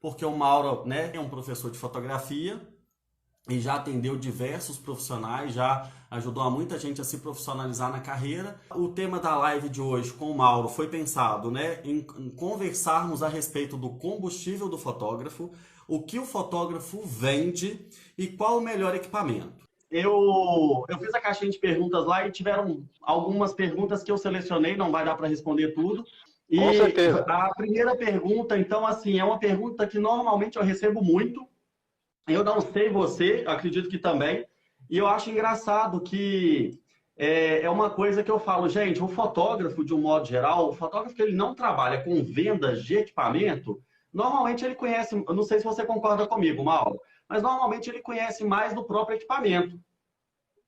porque o Mauro, né, é um professor de fotografia e já atendeu diversos profissionais, já ajudou a muita gente a se profissionalizar na carreira. O tema da live de hoje com o Mauro foi pensado, né, em conversarmos a respeito do combustível do fotógrafo, o que o fotógrafo vende e qual o melhor equipamento. Eu fiz a caixinha de perguntas lá e tiveram algumas perguntas que eu selecionei, não vai dar para responder tudo. Com E certeza. a primeira pergunta, então, assim, é uma pergunta que normalmente eu recebo muito. Eu não sei você, acredito que também. E eu acho engraçado que é uma coisa que eu falo, gente, o fotógrafo, de um modo geral, o fotógrafo que ele não trabalha com vendas de equipamento, normalmente ele conhece, eu não sei se você concorda comigo, Mauro, mas normalmente ele conhece mais do próprio equipamento.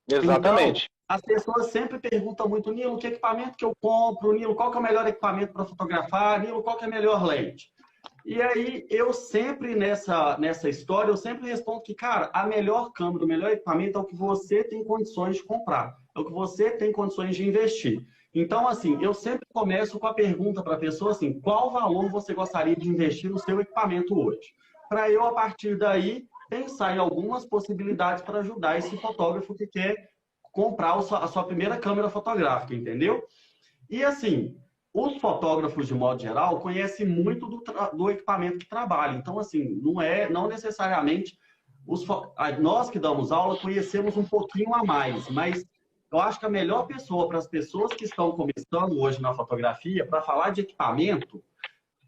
Então, Exatamente. as pessoas sempre perguntam muito, Nilo, que equipamento que eu compro? Nilo, qual que é o melhor equipamento para fotografar? Nilo, qual que é a melhor lente? E aí, eu sempre, nessa história, eu sempre respondo que, cara, a melhor câmera, o melhor equipamento é o que você tem condições de comprar, é o que você tem condições de investir. Então, assim, eu sempre começo com a pergunta para a pessoa, assim, qual valor você gostaria de investir no seu equipamento hoje? Para eu, a partir daí, pensar em algumas possibilidades para ajudar esse fotógrafo que quer comprar a sua primeira câmera fotográfica, entendeu? E assim, os fotógrafos, de modo geral, conhecem muito do equipamento que trabalham. Então, assim, não necessariamente nós que damos aula conhecemos um pouquinho a mais, mas eu acho que a melhor pessoa para as pessoas que estão começando hoje na fotografia, para falar de equipamento,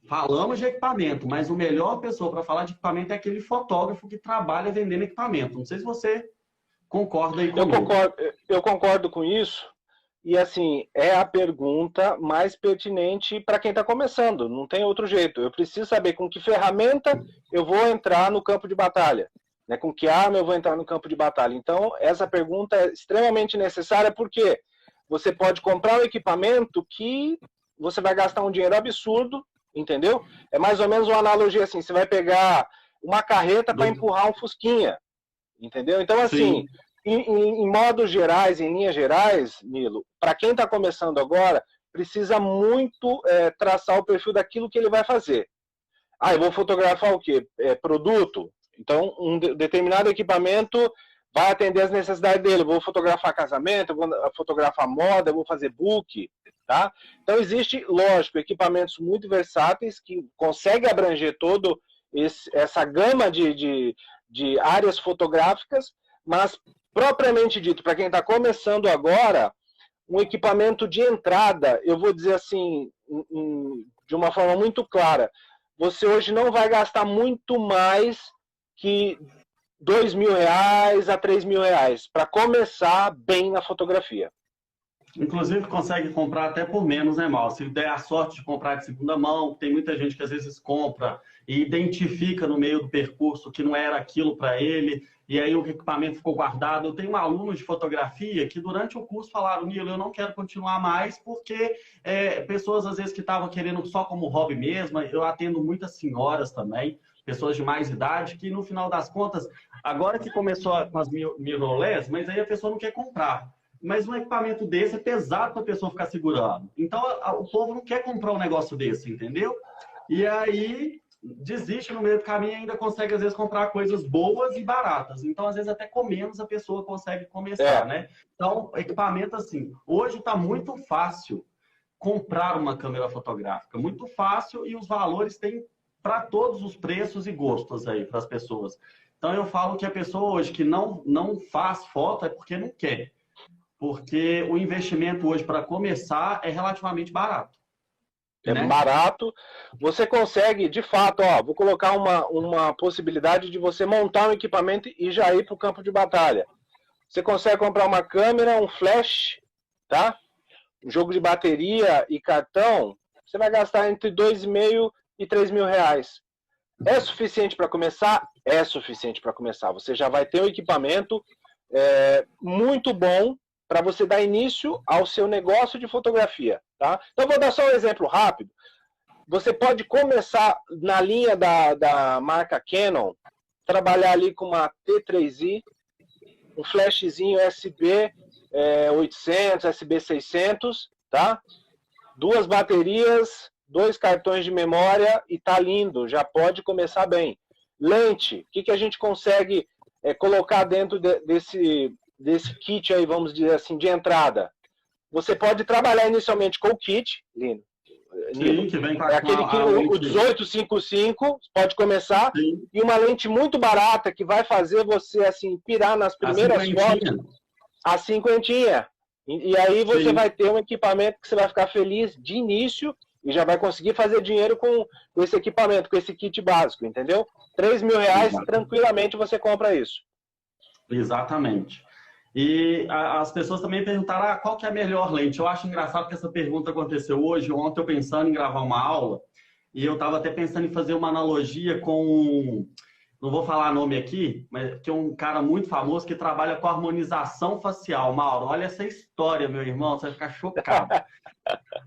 falamos de equipamento, mas o melhor pessoa para falar de equipamento é aquele fotógrafo que trabalha vendendo equipamento. Não sei se você concorda aí Eu comigo. concordo, eu concordo com isso. E assim, é a pergunta mais pertinente para quem está começando. Não tem outro jeito. Eu preciso saber com que ferramenta eu vou entrar no campo de batalha. Né? Com que arma eu vou entrar no campo de batalha. Então, essa pergunta é extremamente necessária porque você pode comprar um equipamento que você vai gastar um dinheiro absurdo, entendeu? É mais ou menos uma analogia assim, você vai pegar uma carreta para empurrar um fusquinha, entendeu? Então, assim, Sim, em modos gerais, em linhas gerais, Nilo, para quem está começando agora, precisa muito traçar o perfil daquilo que ele vai fazer. Ah, eu vou fotografar o quê? Produto. Então, um determinado equipamento vai atender as necessidades dele. Eu vou fotografar casamento, eu vou fotografar moda, eu vou fazer book, tá? Então, existe, lógico, equipamentos muito versáteis que conseguem abranger todo essa gama de áreas fotográficas, mas, propriamente dito, para quem está começando agora, um equipamento de entrada, eu vou dizer assim, de uma forma muito clara, você hoje não vai gastar muito mais que R$ 2.000 a R$ 3.000 para começar bem na fotografia. inclusive consegue comprar até por menos, né, Mal? Se der a sorte de comprar de segunda mão, tem muita gente que às vezes compra e identifica no meio do percurso que não era aquilo para ele, e aí o equipamento ficou guardado. Eu tenho alunos de fotografia que durante o curso falaram, Nilo, eu não quero continuar mais, porque pessoas às vezes que estavam querendo só como hobby mesmo, eu atendo muitas senhoras também, pessoas de mais idade, que no final das contas, agora que começou com as mirrorless, mas aí a pessoa não quer comprar. Mas um equipamento desse é pesado para a pessoa ficar segurando. Então, o povo não quer comprar um negócio desse, entendeu? E aí, desiste no meio do caminho e ainda consegue, às vezes, comprar coisas boas e baratas. Então, às vezes, até com menos a pessoa consegue começar, É, né? Então, equipamento assim, hoje está muito fácil comprar uma câmera fotográfica. Muito fácil e os valores têm para todos os preços e gostos aí para as pessoas. Então, eu falo que a pessoa hoje que não faz foto é porque não quer, porque o investimento hoje para começar é relativamente barato, é né? barato. Você consegue, de fato, ó, vou colocar uma possibilidade de você montar um equipamento e já ir para o campo de batalha. Você consegue comprar uma câmera, um flash, tá? Um jogo de bateria e cartão, você vai gastar entre R$ 2.500 e R$ 3.000. É suficiente para começar? É suficiente para começar. Você já vai ter um equipamento muito bom para você dar início ao seu negócio de fotografia. Tá? Então, vou dar só um exemplo rápido. Você pode começar na linha da marca Canon, trabalhar ali com uma T3i, um flashzinho SB 800, SB 600, tá? Duas baterias, 2 cartões de memória e tá lindo, já pode começar bem. Lente, o que a gente consegue colocar dentro desse kit aí, vamos dizer assim, de entrada? Você pode trabalhar inicialmente com o kit, lindo. Sim, que vem com aquele que o 1855 pode começar. Sim. E uma lente muito barata que vai fazer você assim pirar nas primeiras fotos. A cinquentinha. E aí você vai ter um equipamento que você vai ficar feliz de início e já vai conseguir fazer dinheiro com esse equipamento, com esse kit básico, entendeu? R$3.000 tranquilamente você compra isso. Exatamente. E as pessoas também perguntaram qual que é a melhor lente. Eu acho engraçado que essa pergunta aconteceu hoje. Ontem eu pensando em gravar uma aula e eu estava até pensando em fazer uma analogia com, não vou falar nome aqui, mas que é um cara muito famoso que trabalha com harmonização facial. Mauro, olha essa história, meu irmão, você vai ficar chocado.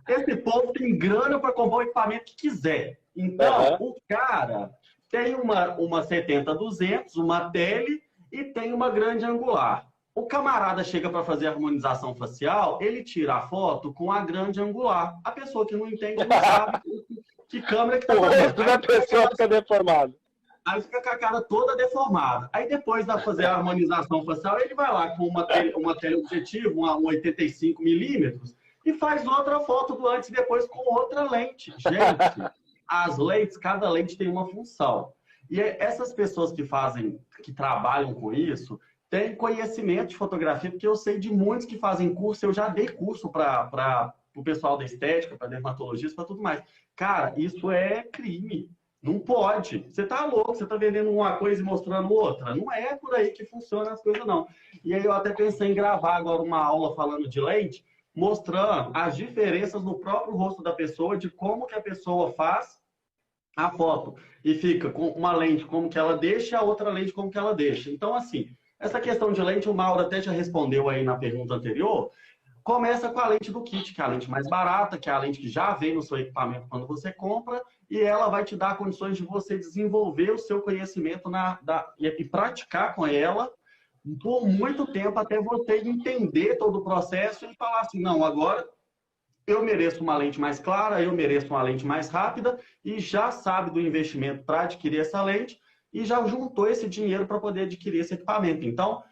Esse povo tem grana para comprar o equipamento que quiser. Então, o cara tem uma 70-200, uma tele e tem uma grande angular. O camarada chega para fazer a harmonização facial, ele tira a foto com a grande angular. A pessoa que não entende não sabe que câmera que está fazendo. O rosto da pessoa fica deformado. Aí fica com a cara toda deformada. Aí depois de fazer a harmonização facial, ele vai lá com uma teleobjetivo, um 85mm, e faz outra foto do antes e depois com outra lente. Gente, as lentes, cada lente tem uma função. E essas pessoas que trabalham com isso, têm conhecimento de fotografia, porque eu sei de muitos que fazem curso, eu já dei curso para o pessoal da estética, para dermatologista, para tudo mais. Cara, isso é crime. Não pode. Você tá louco, você tá vendendo uma coisa e mostrando outra. Não é por aí que funcionam as coisas, não. E aí eu até pensei em gravar agora uma aula falando de lente, mostrando as diferenças no próprio rosto da pessoa, de como que a pessoa faz a foto. E fica com uma lente como que ela deixa, a outra lente como que ela deixa. Então, assim, essa questão de lente, o Mauro até já respondeu aí na pergunta anterior. Começa com a lente do kit, que é a lente mais barata, que é a lente que já vem no seu equipamento quando você compra, e ela vai te dar condições de você desenvolver o seu conhecimento e praticar com ela por muito tempo, até você entender todo o processo e falar assim, não, agora eu mereço uma lente mais clara, eu mereço uma lente mais rápida, e já sabe do investimento para adquirir essa lente, e já juntou esse dinheiro para poder adquirir esse equipamento. Então,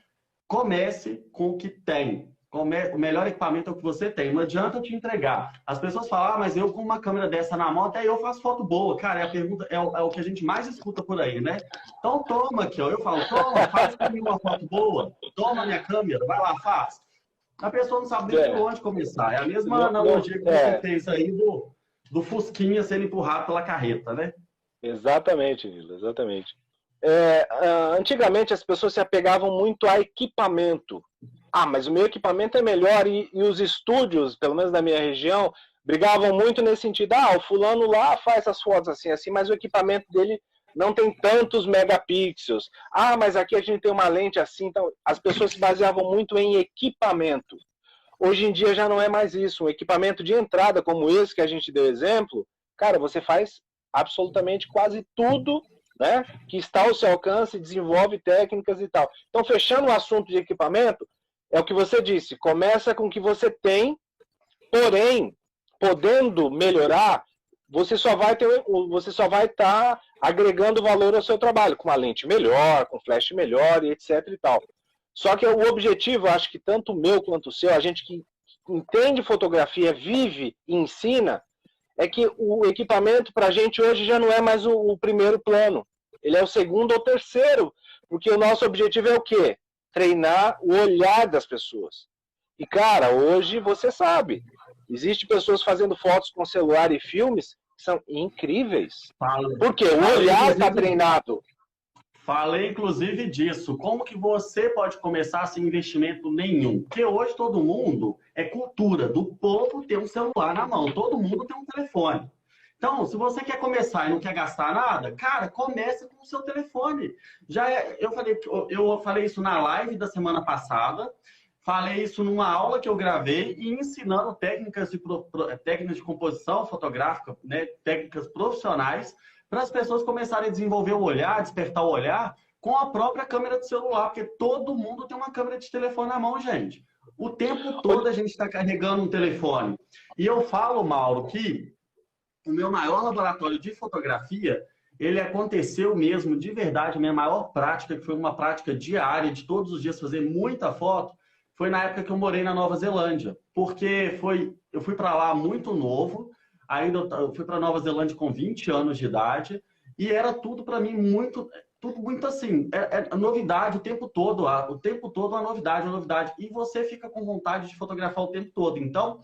comece com o que tem. O melhor equipamento é o que você tem. Não adianta eu te entregar. As pessoas falam, mas eu com uma câmera dessa na mão, até eu faço foto boa. Cara, a pergunta é o que a gente mais escuta por aí, né? Então toma aqui, ó. Eu falo, toma, faz pra mim uma foto boa. Toma minha câmera, vai lá, faz. A pessoa não sabe nem por onde começar. É a mesma analogia que você fez aí do Fusquinha sendo empurrado pela carreta, né? Exatamente, Vila, exatamente. Antigamente as pessoas se apegavam muito a equipamento. Mas o meu equipamento é melhor, e os estúdios, pelo menos da minha região, brigavam muito nesse sentido. O fulano lá faz as fotos assim, mas o equipamento dele não tem tantos megapixels. Mas aqui a gente tem uma lente assim. Então, as pessoas se baseavam muito em equipamento. Hoje em dia já não é mais isso. Um equipamento de entrada como esse que a gente deu exemplo, cara, você faz absolutamente quase tudo, né, que está ao seu alcance, desenvolve técnicas e tal. Então, fechando o assunto de equipamento, é o que você disse, começa com o que você tem, porém, podendo melhorar, você só vai estar agregando valor ao seu trabalho, com uma lente melhor, com flash melhor e etc e tal. Só que o objetivo, acho que tanto o meu quanto o seu, a gente que entende fotografia, vive e ensina, é que o equipamento para a gente hoje já não é mais o primeiro plano. Ele é o segundo ou terceiro, porque o nosso objetivo é o quê? Treinar o olhar das pessoas. E, cara, hoje você sabe, existem pessoas fazendo fotos com celular e filmes que são incríveis. Porque o olhar está treinado. Falei, inclusive, disso. Como que você pode começar sem investimento nenhum? Porque hoje todo mundo é cultura do povo ter um celular na mão. Todo mundo tem um telefone. Então, se você quer começar e não quer gastar nada, cara, comece com o seu telefone. Eu falei isso na live da semana passada, falei isso numa aula que eu gravei e ensinando técnicas de composição fotográfica, né, técnicas profissionais, para as pessoas começarem a desenvolver o olhar, despertar o olhar com a própria câmera do celular, porque todo mundo tem uma câmera de telefone na mão, gente. O tempo todo a gente está carregando um telefone. E eu falo, Mauro, que o meu maior laboratório de fotografia, ele aconteceu mesmo, de verdade, a minha maior prática, que foi uma prática diária, de todos os dias fazer muita foto, foi na época que eu morei na Nova Zelândia. Porque eu fui para lá muito novo, ainda eu fui para Nova Zelândia com 20 anos de idade, e era tudo para mim tudo muito assim, novidade o tempo todo uma novidade, uma novidade. E você fica com vontade de fotografar o tempo todo. Então,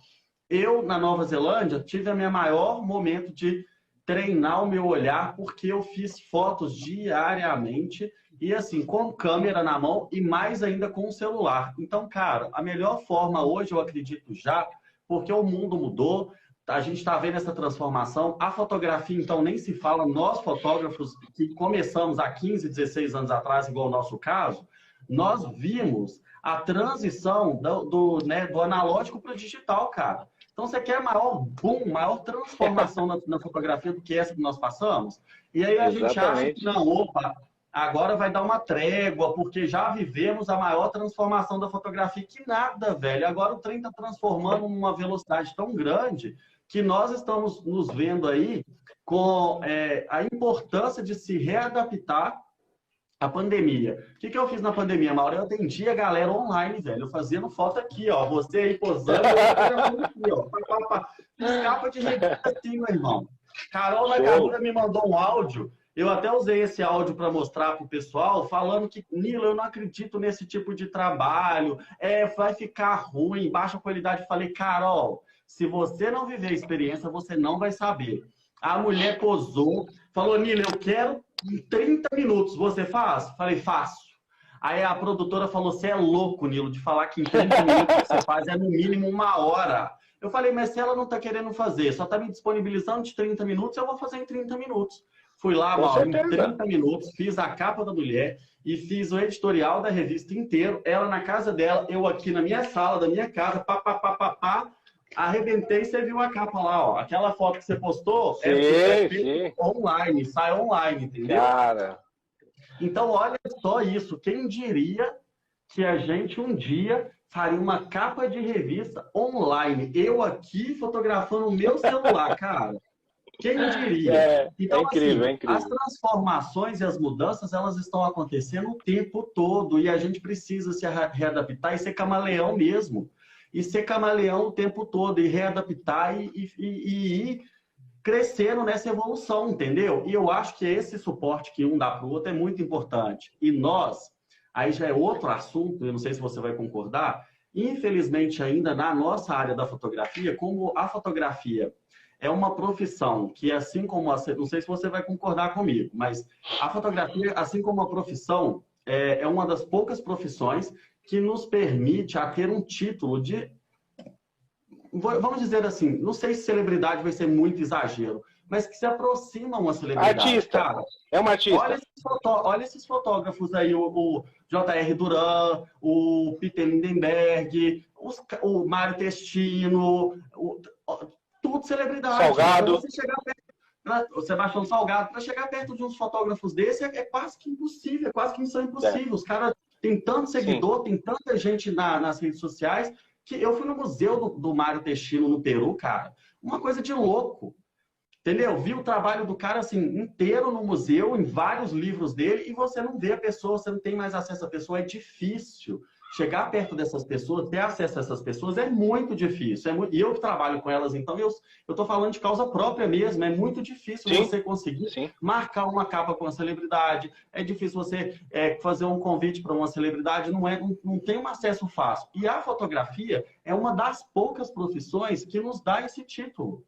eu, na Nova Zelândia, tive a minha maior momento de treinar o meu olhar, porque eu fiz fotos diariamente e assim, com câmera na mão e mais ainda com o celular. Então, cara, a melhor forma hoje, eu acredito já, porque o mundo mudou, a gente está vendo essa transformação. A fotografia, então, nem se fala. Nós, fotógrafos, que começamos há 15, 16 anos atrás, igual o nosso caso, nós vimos a transição do analógico para o digital, cara. Então, você quer maior boom, maior transformação na fotografia do que essa que nós passamos? E aí a gente acha que, não, opa, agora vai dar uma trégua, porque já vivemos a maior transformação da fotografia. Que nada, velho. Agora o trem está transformando numa velocidade tão grande que nós estamos nos vendo aí com a importância de se readaptar à pandemia. O que eu fiz na pandemia, Mauro? Eu atendia a galera online, velho. Eu fazendo foto aqui, ó. Você aí posando, eu aqui, ó. Fiz capa de revista assim, meu irmão. Carol Nakamura me mandou um áudio. Eu até usei esse áudio para mostrar para o pessoal, falando que, Nilo, eu não acredito nesse tipo de trabalho. Vai ficar ruim, baixa qualidade. Falei, Carol, se você não viver a experiência, você não vai saber. A mulher posou, falou, Nilo, eu quero em 30 minutos. Você faz? Falei, faço. Aí a produtora falou, você é louco, Nilo, de falar que em 30 minutos você faz no mínimo 1 hora. Eu falei, mas se ela não está querendo fazer, só está me disponibilizando de 30 minutos, eu vou fazer em 30 minutos. Fui lá, Mauro, em 30 minutos, fiz a capa da mulher e fiz o editorial da revista inteiro. Ela na casa dela, eu aqui na minha sala, da minha casa, arrebentei e você viu a capa lá, ó. Aquela foto que você postou sim. Online, sai online, entendeu? Cara. Então, olha só isso. Quem diria que a gente um dia faria uma capa de revista online? Eu aqui fotografando o meu celular, cara. Quem diria? Então, incrível, assim, é incrível. As transformações e as mudanças, elas estão acontecendo o tempo todo. E a gente precisa se readaptar e ser camaleão mesmo. E ser camaleão o tempo todo, e readaptar e ir crescendo nessa evolução, entendeu? E eu acho que esse suporte que um dá para o outro é muito importante. E nós, aí já é outro assunto, eu não sei se você vai concordar, infelizmente ainda na nossa área da fotografia, como a fotografia é uma profissão que, assim como não sei se você vai concordar comigo, mas a fotografia, assim como a profissão, é uma das poucas profissões que nos permite a ter um título de, vamos dizer assim, não sei se celebridade vai ser muito exagero, mas que se aproxima uma celebridade. Artista, cara. É uma artista. Olha esses fotógrafos aí, o J.R. Duran, o Peter Lindenberg, o Mário Testino, tudo celebridade. Salgado. Então, você chegar perto, o Sebastião Salgado, para chegar perto de uns fotógrafos desse é quase que impossível, é quase que missão impossível. Os caras têm tanto seguidor, tem tanta gente nas redes sociais, que eu fui no museu do Mário Testino no Peru, cara, uma coisa de louco. Entendeu? Vi o trabalho do cara assim, inteiro no museu, em vários livros dele, e você não vê a pessoa, você não tem mais acesso à pessoa, é difícil. Chegar perto dessas pessoas, ter acesso a essas pessoas é muito difícil. E eu que trabalho com elas, então eu estou falando de causa própria mesmo. É muito difícil você conseguir marcar uma capa com uma celebridade. É difícil você fazer um convite para uma celebridade. Não tem um acesso fácil. E a fotografia é uma das poucas profissões que nos dá esse título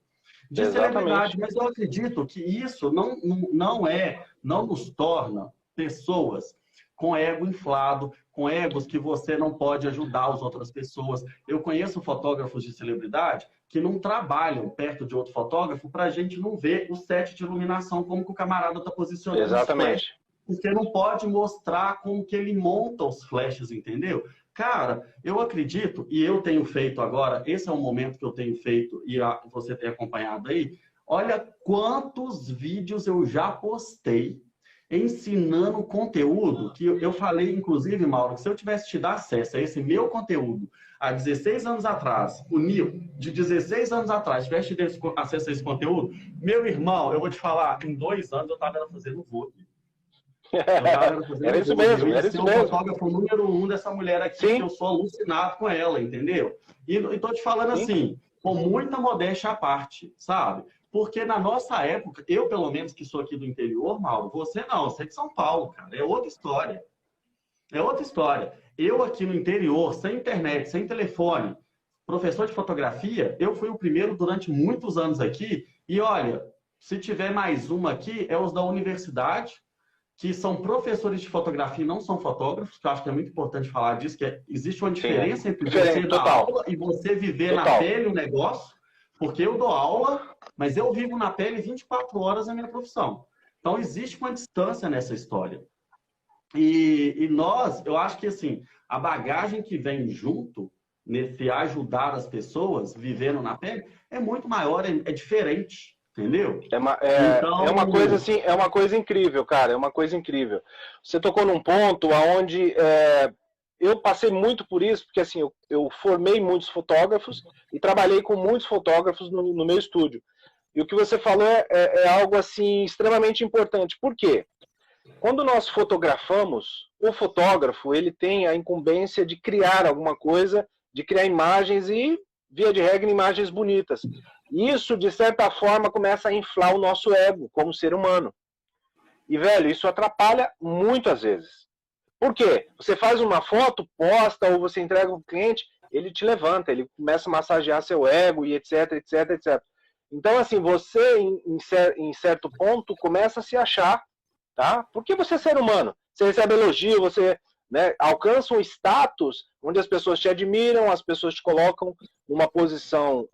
de celebridade. Mas eu acredito que isso não nos torna pessoas com ego inflado, com egos que você não pode ajudar as outras pessoas. Eu conheço fotógrafos de celebridade que não trabalham perto de outro fotógrafo para a gente não ver o set de iluminação, como que o camarada está posicionando. Exatamente. Você não pode mostrar como que ele monta os flashes, entendeu? Cara, eu acredito, e eu tenho feito agora, esse é um momento que eu tenho feito, e você tem acompanhado aí, olha quantos vídeos eu já postei ensinando conteúdo que eu falei, inclusive, Mauro, que se eu tivesse te dar acesso a esse meu conteúdo há 16 anos atrás, o Nil, de 16 anos atrás, tivesse tido acesso a esse conteúdo, meu irmão, eu vou te falar, em 2 anos eu estava fazendo voo. Era isso mesmo, era isso mesmo. Eu sou o fotógrafo número 1 dessa mulher aqui, que eu sou alucinado com ela, entendeu? E tô te falando assim, com muita modéstia à parte, sabe? Porque na nossa época, eu pelo menos que sou aqui do interior, Mauro, você não, você é de São Paulo, cara, é outra história. É outra história. Eu aqui no interior, sem internet, sem telefone, professor de fotografia, eu fui o primeiro durante muitos anos aqui, e olha, se tiver mais uma aqui, é os da universidade, que são professores de fotografia e não são fotógrafos, que eu acho que é muito importante falar disso, que existe uma diferença entre você dar aula e você viver na pele o negócio, porque eu dou aula, mas eu vivo na pele 24 horas na minha profissão. Então, existe uma distância nessa história. E nós, eu acho que assim, a bagagem que vem junto, nesse ajudar as pessoas vivendo na pele, é muito maior, é diferente. Entendeu? Então... é uma coisa assim, é uma coisa incrível, cara, é uma coisa incrível. Você tocou num ponto onde eu passei muito por isso, porque assim, eu formei muitos fotógrafos e trabalhei com muitos fotógrafos no meu estúdio. E o que você falou é algo assim extremamente importante. Por quê? Quando nós fotografamos, o fotógrafo ele tem a incumbência de criar alguma coisa, de criar imagens e, via de regra, imagens bonitas. Isso, de certa forma, começa a inflar o nosso ego como ser humano. E, velho, isso atrapalha muito às vezes. Por quê? Você faz uma foto, posta, ou você entrega para o cliente, ele te levanta, ele começa a massagear seu ego e etc, etc, etc. Então, assim, você, em certo ponto, começa a se achar, tá? Porque você é ser humano. Você recebe elogio, você... né, alcança um status onde as pessoas te admiram, as pessoas te colocam numa posição,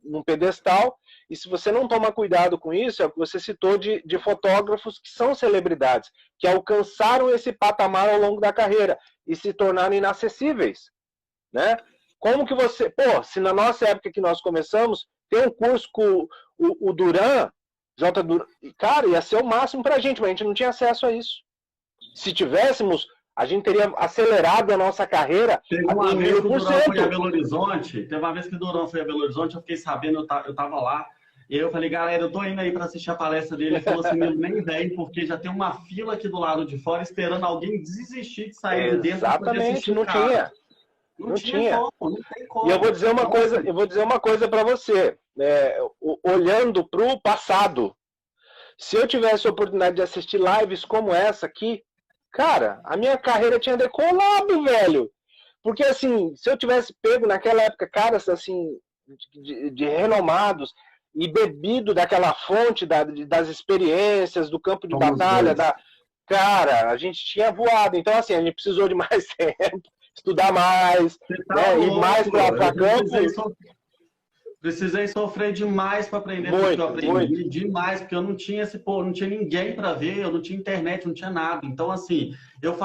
num pedestal, e se você não toma cuidado com isso, é o que você citou de fotógrafos que são celebridades, que alcançaram esse patamar ao longo da carreira e se tornaram inacessíveis, né? Como que você... Pô, se na nossa época que nós começamos, tem um curso com o Duran, J. Duran, cara, ia ser o máximo pra gente, mas a gente não tinha acesso a isso. Se tivéssemos, a gente teria acelerado a nossa carreira. Teve uma vez que o Durão foi a Belo Horizonte, eu fiquei sabendo, eu tava lá, e aí eu falei, galera, eu tô indo aí para assistir a palestra dele. Ele falou assim, nem vem, porque já tem uma fila aqui do lado de fora esperando alguém desistir de sair de dentro. Exatamente, não tinha. Não tinha. Como, não tem como. E eu vou dizer uma coisa para você, olhando para o passado. Se eu tivesse a oportunidade de assistir lives como essa aqui, cara, a minha carreira tinha decolado, velho. Porque, assim, se eu tivesse pego naquela época caras, assim, de renomados e bebido daquela fonte das experiências, do campo de batalha, cara, a gente tinha voado. Então, assim, a gente precisou de mais tempo, estudar mais, ir mais para campo. Precisei sofrer demais para aprender tudo que eu aprendi, demais, porque eu não tinha não tinha ninguém para ver, eu não tinha internet, não tinha nada. Então, assim, eu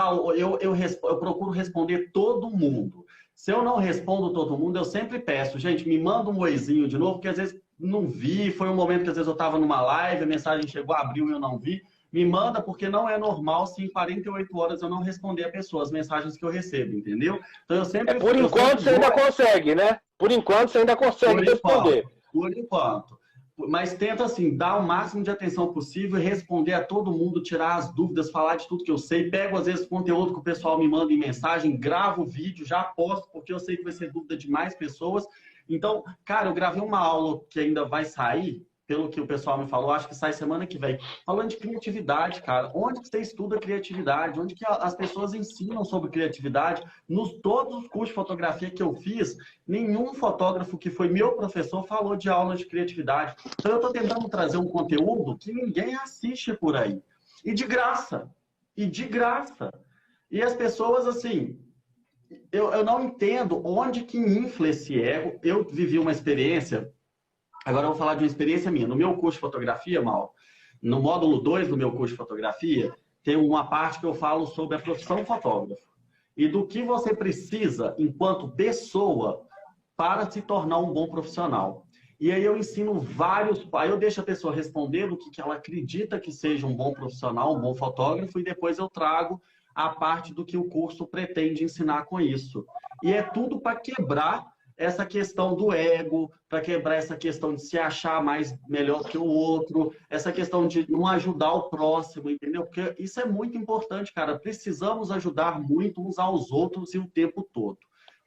procuro responder todo mundo. Se eu não respondo todo mundo, eu sempre peço, gente, me manda um oizinho de novo, porque às vezes não vi, foi um momento que às vezes eu estava numa live, a mensagem chegou, abriu e eu não vi. Me manda, porque não é normal se em 48 horas eu não responder a pessoa, as mensagens que eu recebo, entendeu? Então eu sempre... por enquanto você ainda consegue, né? Por enquanto você ainda consegue responder. Por enquanto. Mas tenta, assim, dar o máximo de atenção possível e responder a todo mundo, tirar as dúvidas, falar de tudo que eu sei. Pego, às vezes, conteúdo que o pessoal me manda em mensagem, gravo o vídeo, já posto, porque eu sei que vai ser dúvida de mais pessoas. Então, cara, eu gravei uma aula que ainda vai sair, pelo que o pessoal me falou, acho que sai semana que vem, falando de criatividade, cara. Onde que você estuda criatividade? Onde que as pessoas ensinam sobre criatividade? Todos os cursos de fotografia que eu fiz, nenhum fotógrafo que foi meu professor falou de aula de criatividade. Então eu estou tentando trazer um conteúdo que ninguém assiste por aí. E de graça. E de graça. E as pessoas, assim... Eu não entendo onde que infla esse ego. Eu vivi uma experiência... Agora eu vou falar de uma experiência minha. No meu curso de fotografia, Mauro, no módulo 2 do meu curso de fotografia, tem uma parte que eu falo sobre a profissão fotógrafo. E do que você precisa, enquanto pessoa, para se tornar um bom profissional. E aí eu ensino vários, aí eu deixo a pessoa responder o que ela acredita que seja um bom profissional, um bom fotógrafo, e depois eu trago a parte do que o curso pretende ensinar com isso. E é tudo para quebrar essa questão do ego, para quebrar essa questão de se achar mais melhor que o outro, essa questão de não ajudar o próximo, entendeu? Porque isso é muito importante, cara. Precisamos ajudar muito uns aos outros e o tempo todo.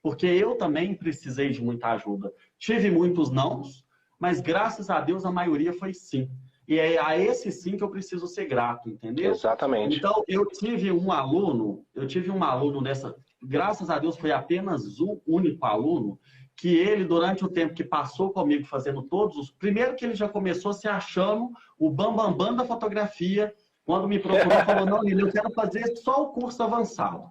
Porque eu também precisei de muita ajuda. Tive muitos nãos, mas graças a Deus a maioria foi sim. E é a esse sim que eu preciso ser grato, entendeu? Exatamente. Então, eu tive um aluno nessa... Graças a Deus foi apenas um único aluno que ele, durante o tempo que passou comigo fazendo todos os... Primeiro que ele já começou se achando o bambambam da fotografia. Quando me procurou, falou, não, Nilo, eu quero fazer só o curso avançado.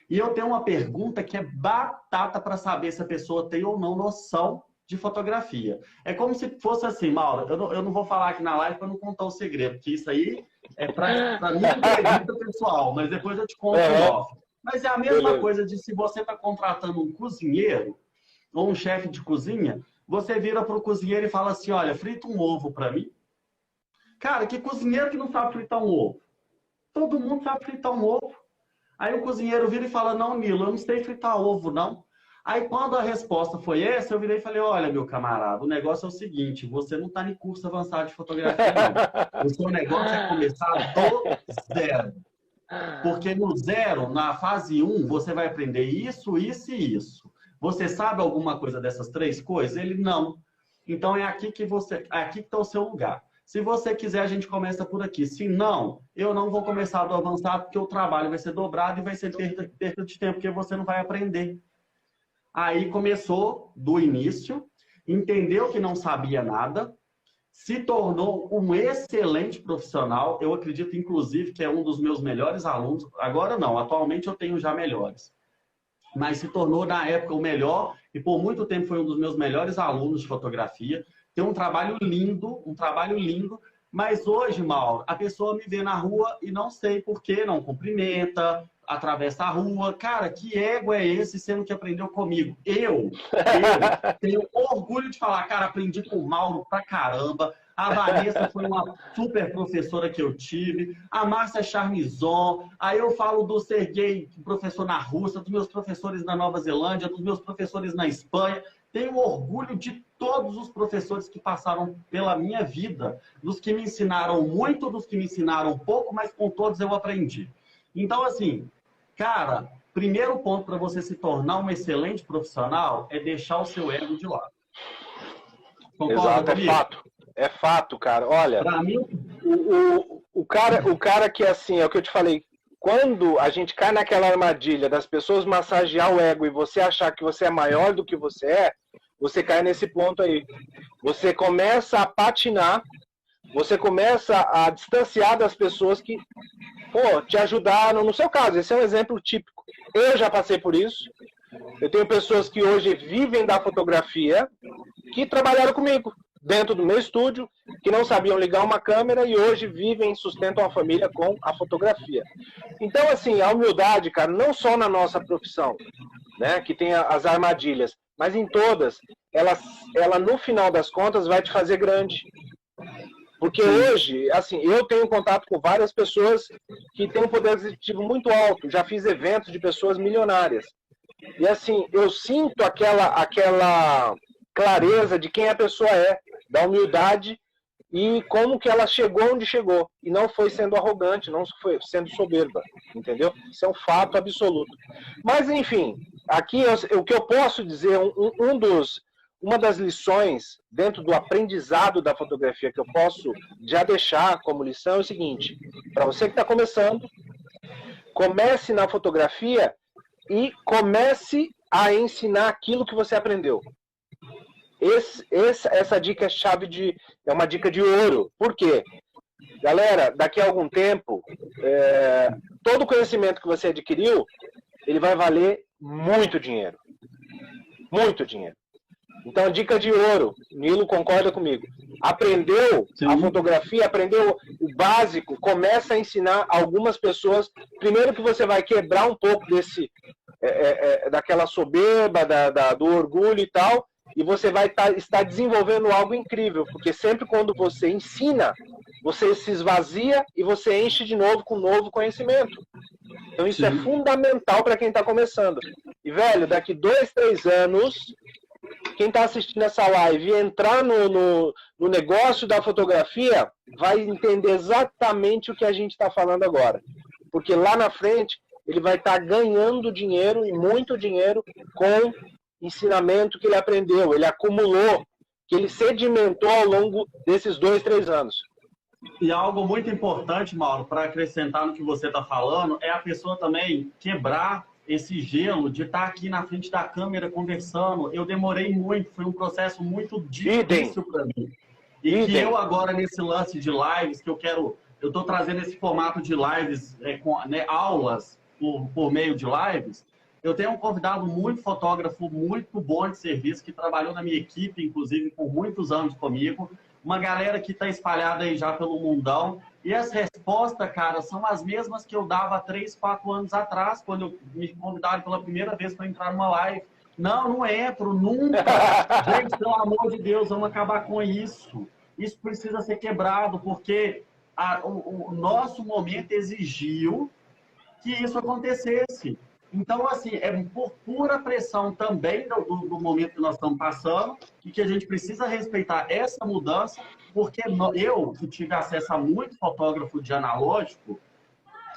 E eu tenho uma pergunta que é batata para saber se a pessoa tem ou não noção de fotografia. É como se fosse assim, Mauro, eu não vou falar aqui na live para não contar o segredo, porque isso aí é para minha entrevista pessoal, mas depois eu te conto off. Mas é a mesma coisa de se você está contratando um cozinheiro ou um chefe de cozinha, você vira para o cozinheiro e fala assim, olha, frita um ovo para mim. Cara, que cozinheiro que não sabe fritar um ovo? Todo mundo sabe fritar um ovo. Aí o cozinheiro vira e fala, não, Nilo, eu não sei fritar ovo, não. Aí quando a resposta foi essa, eu virei e falei, olha, meu camarada, o negócio é o seguinte, você não está em curso avançado de fotografia, não. O seu negócio é começar do zero. Porque no zero, na fase 1, você vai aprender isso, isso e isso. Você sabe alguma coisa dessas 3 coisas? Ele, não. Então é aqui que está o seu lugar. Se você quiser, a gente começa por aqui. Se não, eu não vou começar do avançado, porque o trabalho vai ser dobrado e vai ser perda de tempo, porque você não vai aprender. Aí começou do início, entendeu que não sabia nada, se tornou um excelente profissional. Eu acredito, inclusive, que é um dos meus melhores alunos. Agora não, atualmente eu tenho já melhores. Mas se tornou, na época, o melhor e por muito tempo foi um dos meus melhores alunos de fotografia. Tem um trabalho lindo, mas hoje, Mauro, a pessoa me vê na rua e não sei por que não cumprimenta, atravessa a rua. Cara, que ego é esse sendo que aprendeu comigo? Eu tenho orgulho de falar, cara, aprendi com o Mauro pra caramba. A Vanessa foi uma super professora que eu tive. A Márcia Charmison. Aí eu falo do Serguei, professor na Rússia, dos meus professores na Nova Zelândia, dos meus professores na Espanha. Tenho orgulho de todos os professores que passaram pela minha vida, dos que me ensinaram muito, dos que me ensinaram pouco, mas com todos eu aprendi. Então, assim, cara, primeiro ponto para você se tornar um excelente profissional é deixar o seu ego de lado. Concorda comigo? É fato, cara. Olha, pra mim... o cara que, assim, é o que eu te falei, quando a gente cai naquela armadilha das pessoas massagear o ego e você achar que você é maior do que você é, você cai nesse ponto aí. Você começa a patinar, você começa a distanciar das pessoas que, pô, te ajudaram. No seu caso, esse é um exemplo típico. Eu já passei por isso. Eu tenho pessoas que hoje vivem da fotografia que trabalharam comigo dentro do meu estúdio, que não sabiam ligar uma câmera e hoje vivem e sustentam a família com a fotografia. Então, assim, a humildade, cara, não só na nossa profissão, né, que tem as armadilhas, mas em todas, ela no final das contas vai te fazer grande. Porque hoje, assim, eu tenho contato com várias pessoas que têm um poder aquisitivo muito alto, já fiz eventos de pessoas milionárias. E assim, eu sinto aquela clareza de quem a pessoa é, da humildade e como que ela chegou onde chegou. E não foi sendo arrogante, não foi sendo soberba, entendeu? Isso é um fato absoluto. Mas, enfim, aqui o que eu posso dizer, uma das lições dentro do aprendizado da fotografia que eu posso já deixar como lição é o seguinte: para você que está começando, comece na fotografia e comece a ensinar aquilo que você aprendeu. Essa dica é uma dica de ouro. Por quê? Galera, daqui a algum tempo, todo o conhecimento que você adquiriu, ele vai valer muito dinheiro. Muito dinheiro. Então, dica de ouro, Nilo concorda comigo. Aprendeu a fotografia, aprendeu o básico, começa a ensinar algumas pessoas. Primeiro que você vai quebrar um pouco daquela soberba, do orgulho e tal, e você vai estar desenvolvendo algo incrível, porque sempre quando você ensina, você se esvazia e você enche de novo com novo conhecimento. Então isso é fundamental para quem está começando. E, velho, daqui 2, 3 anos, quem está assistindo essa live e entrar no negócio da fotografia, vai entender exatamente o que a gente está falando agora. Porque lá na frente, ele vai estar ganhando dinheiro, e muito dinheiro, com ensinamento que ele aprendeu, ele acumulou, que ele sedimentou ao longo desses 2, 3 anos. E algo muito importante, Mauro, para acrescentar no que você está falando, é a pessoa também quebrar esse gelo de estar aqui na frente da câmera conversando. Eu demorei muito, foi um processo muito difícil para mim. E que eu agora, nesse lance de lives, que eu estou trazendo esse formato de lives, com, né, aulas por meio de lives, eu tenho um convidado muito fotógrafo, muito bom de serviço, que trabalhou na minha equipe, inclusive, por muitos anos comigo. Uma galera que está espalhada aí já pelo mundão. E as respostas, cara, são as mesmas que eu dava 3, 4 anos atrás, quando me convidaram pela primeira vez para entrar numa live. Não entro, nunca. Gente, pelo amor de Deus, vamos acabar com isso. Isso precisa ser quebrado, porque o nosso momento exigiu que isso acontecesse. Então, assim, é por pura pressão também do momento que nós estamos passando e que a gente precisa respeitar essa mudança, porque eu, que tive acesso a muito fotógrafo de analógico,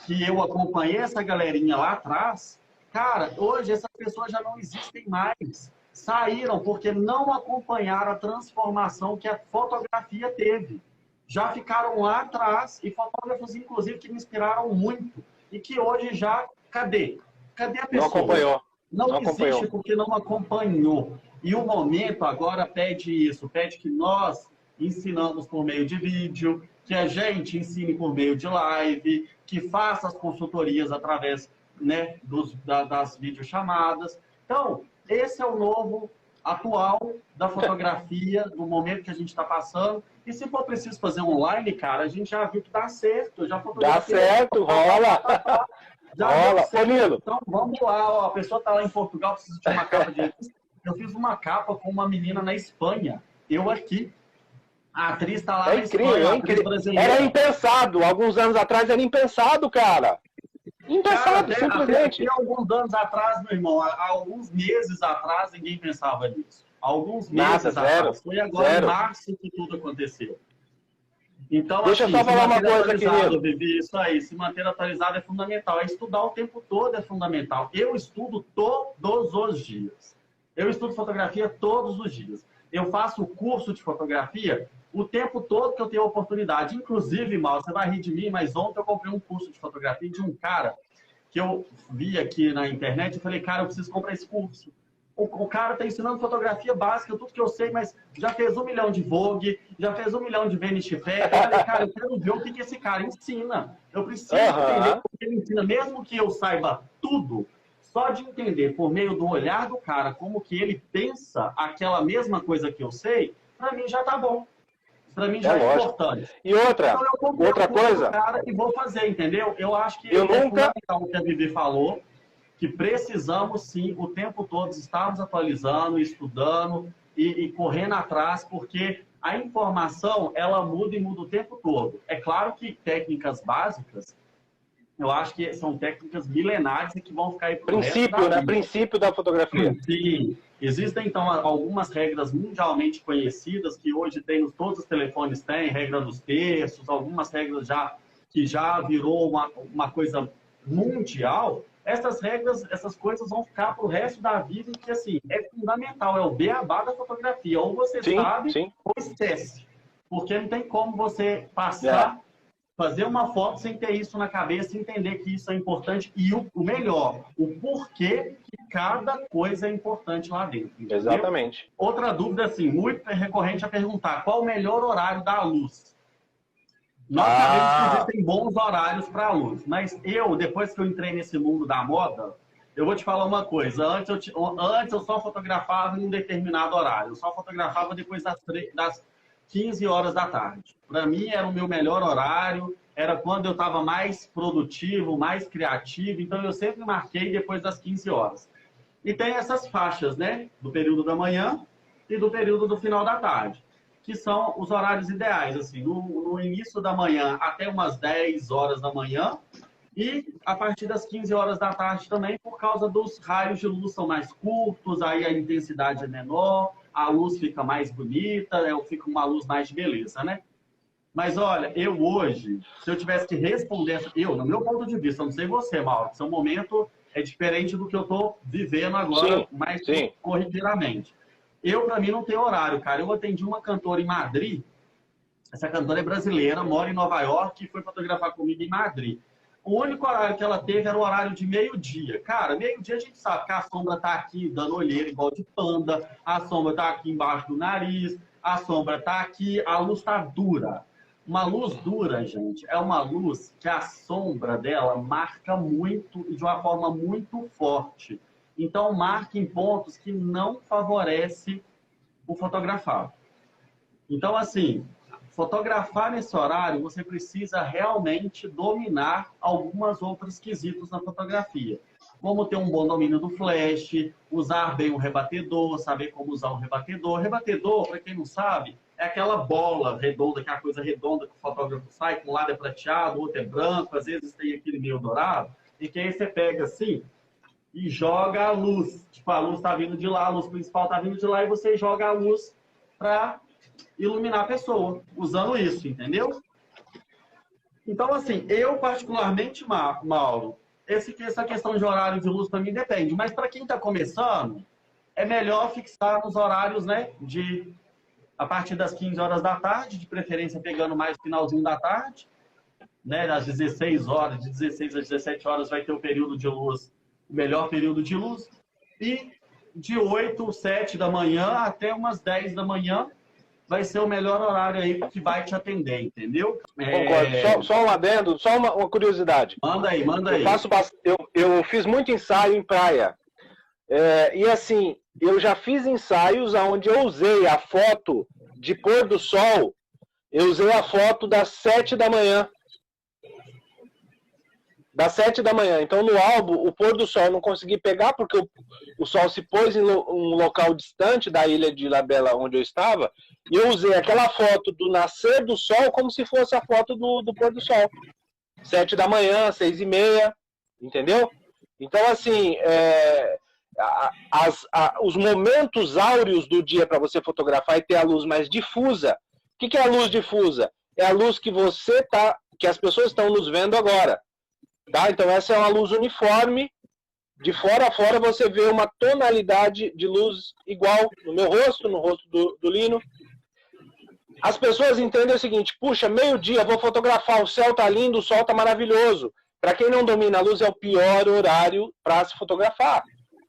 que eu acompanhei essa galerinha lá atrás, cara, hoje essas pessoas já não existem mais. Saíram porque não acompanharam a transformação que a fotografia teve. Já ficaram lá atrás, e fotógrafos, inclusive, que me inspiraram muito. E que hoje já, cadê? Cadê a pessoa? Não acompanhou. Não existe porque não acompanhou. E o momento agora pede isso, pede que nós ensinamos por meio de vídeo, que a gente ensine por meio de live, que faça as consultorias através, né, das videochamadas. Então, esse é o novo atual da fotografia, do momento que a gente está passando. E se for preciso fazer online, cara, a gente já viu que dá certo. Dá certo, rola. Olha, então vamos lá, ó, a pessoa está lá em Portugal, precisa de uma capa de... Eu fiz uma capa com uma menina na Espanha, eu aqui. A atriz está lá na Espanha, a atriz brasileira. Era impensado, alguns anos atrás era impensado, cara. Impensado, cara, simplesmente. Até alguns anos atrás, meu irmão, alguns meses atrás, ninguém pensava nisso. Alguns meses atrás. Foi agora em março que tudo aconteceu. Então, deixa eu só falar uma coisa aqui, Vivi, isso aí, se manter atualizado é fundamental. Estudar o tempo todo é fundamental. Eu estudo todos os dias. Eu estudo fotografia todos os dias. Eu faço o curso de fotografia o tempo todo que eu tenho oportunidade. Inclusive, Mal, você vai rir de mim, mas ontem eu comprei um curso de fotografia de um cara que eu vi aqui na internet e falei, cara, eu preciso comprar esse curso. O cara está ensinando fotografia básica, tudo que eu sei, mas já fez 1 milhão de Vogue, já fez 1 milhão de Vanity Fair. Eu falei, cara, eu quero ver o que esse cara ensina. Eu preciso entender o que ele ensina. Mesmo que eu saiba tudo, só de entender por meio do olhar do cara como que ele pensa aquela mesma coisa que eu sei, para mim já tá bom. Para mim já é importante. E outra coisa... Cara, e vou fazer, entendeu? Eu acho que é fundamental o que a Vivi falou, que precisamos, sim, o tempo todo estarmos atualizando, estudando e correndo atrás, porque a informação, ela muda e muda o tempo todo. É claro que técnicas básicas, eu acho que são técnicas milenares e que vão ficar aí para o resto da vida. Né? Princípio da fotografia. Sim. Existem, então, algumas regras mundialmente conhecidas, que hoje todos os telefones têm, regra dos terços, algumas regras que já virou uma coisa mundial. Essas regras, essas coisas vão ficar para o resto da vida, e que, assim, é fundamental, é o beabá da fotografia. Ou você sabe, ou esquece. Porque não tem como você passar, fazer uma foto sem ter isso na cabeça, entender que isso é importante e o melhor, o porquê que cada coisa é importante lá dentro. Entendeu? Exatamente. Outra dúvida, assim, muito recorrente a perguntar, qual o melhor horário da luz? Nós sabemos que existem bons horários para a luz, mas depois que eu entrei nesse mundo da moda, eu vou te falar uma coisa. Antes eu só fotografava em um determinado horário. Eu só fotografava depois das 15 horas da tarde. Para mim era o meu melhor horário, era quando eu estava mais produtivo, mais criativo. Então eu sempre marquei depois das 15 horas. E tem essas faixas, né? Do período da manhã e do período do final da tarde, que são os horários ideais, assim, no início da manhã até umas 10 horas da manhã, e a partir das 15 horas da tarde também, por causa dos raios de luz são mais curtos, aí a intensidade é menor, a luz fica mais bonita, fica uma luz mais de beleza, né? Mas olha, eu hoje, se eu tivesse que responder, no meu ponto de vista, eu não sei você, Mauro, seu momento é diferente do que eu estou vivendo agora, mais corriqueiramente. Para mim, não tenho horário, cara. Eu atendi uma cantora em Madrid, essa cantora é brasileira, mora em Nova York e foi fotografar comigo em Madrid. O único horário que ela teve era o horário de meio-dia. Cara, meio-dia a gente sabe que a sombra tá aqui dando olheira igual de panda, a sombra tá aqui embaixo do nariz, a sombra tá aqui, a luz tá dura. Uma luz dura, gente, é uma luz que a sombra dela marca muito e de uma forma muito forte. Então, marca em pontos que não favorece o fotografar. Então, assim, fotografar nesse horário, você precisa realmente dominar algumas outros quesitos na fotografia. Como ter um bom domínio do flash, usar bem o rebatedor, saber como usar o rebatedor. Rebatedor, para quem não sabe, é aquela bola redonda, aquela coisa redonda que o fotógrafo sai, que um lado é prateado, o outro é branco, às vezes tem aquele meio dourado, e que aí você pega assim e joga a luz. Tipo, a luz está vindo de lá, a luz principal está vindo de lá, e você joga a luz para iluminar a pessoa, usando isso, entendeu? Então, assim, eu particularmente, Mauro, essa questão de horário de luz para mim depende, mas para quem está começando, é melhor fixar nos horários, né, a partir das 15 horas da tarde, de preferência pegando mais o finalzinho da tarde, né, às 16 horas, de 16 às 17 horas vai ter o período de luz, o melhor período de luz, e de 8, 7 da manhã até umas 10 da manhã vai ser o melhor horário aí que vai te atender, entendeu? Concordo. Só um adendo, só uma curiosidade. Manda aí. Eu fiz muito ensaio em praia. E assim, eu já fiz ensaios onde eu usei a foto de pôr do sol, eu usei a foto das 7 da manhã. Das 7 da manhã. Então, no álbum, o pôr do sol eu não consegui pegar, porque o sol se pôs em um local distante da ilha de La Bella, onde eu estava, e eu usei aquela foto do nascer do sol como se fosse a foto do pôr do sol. 7 da manhã, 6h30, entendeu? Então, assim, os momentos áureos do dia para você fotografar e ter a luz mais difusa. O que é a luz difusa? É a luz que que as pessoas estão nos vendo agora. Tá? Então, essa é uma luz uniforme. De fora a fora, você vê uma tonalidade de luz igual no meu rosto, no rosto do Lino. As pessoas entendem o seguinte: puxa, meio-dia, vou fotografar, o céu tá lindo, o sol tá maravilhoso. Para quem não domina a luz, é o pior horário para se fotografar.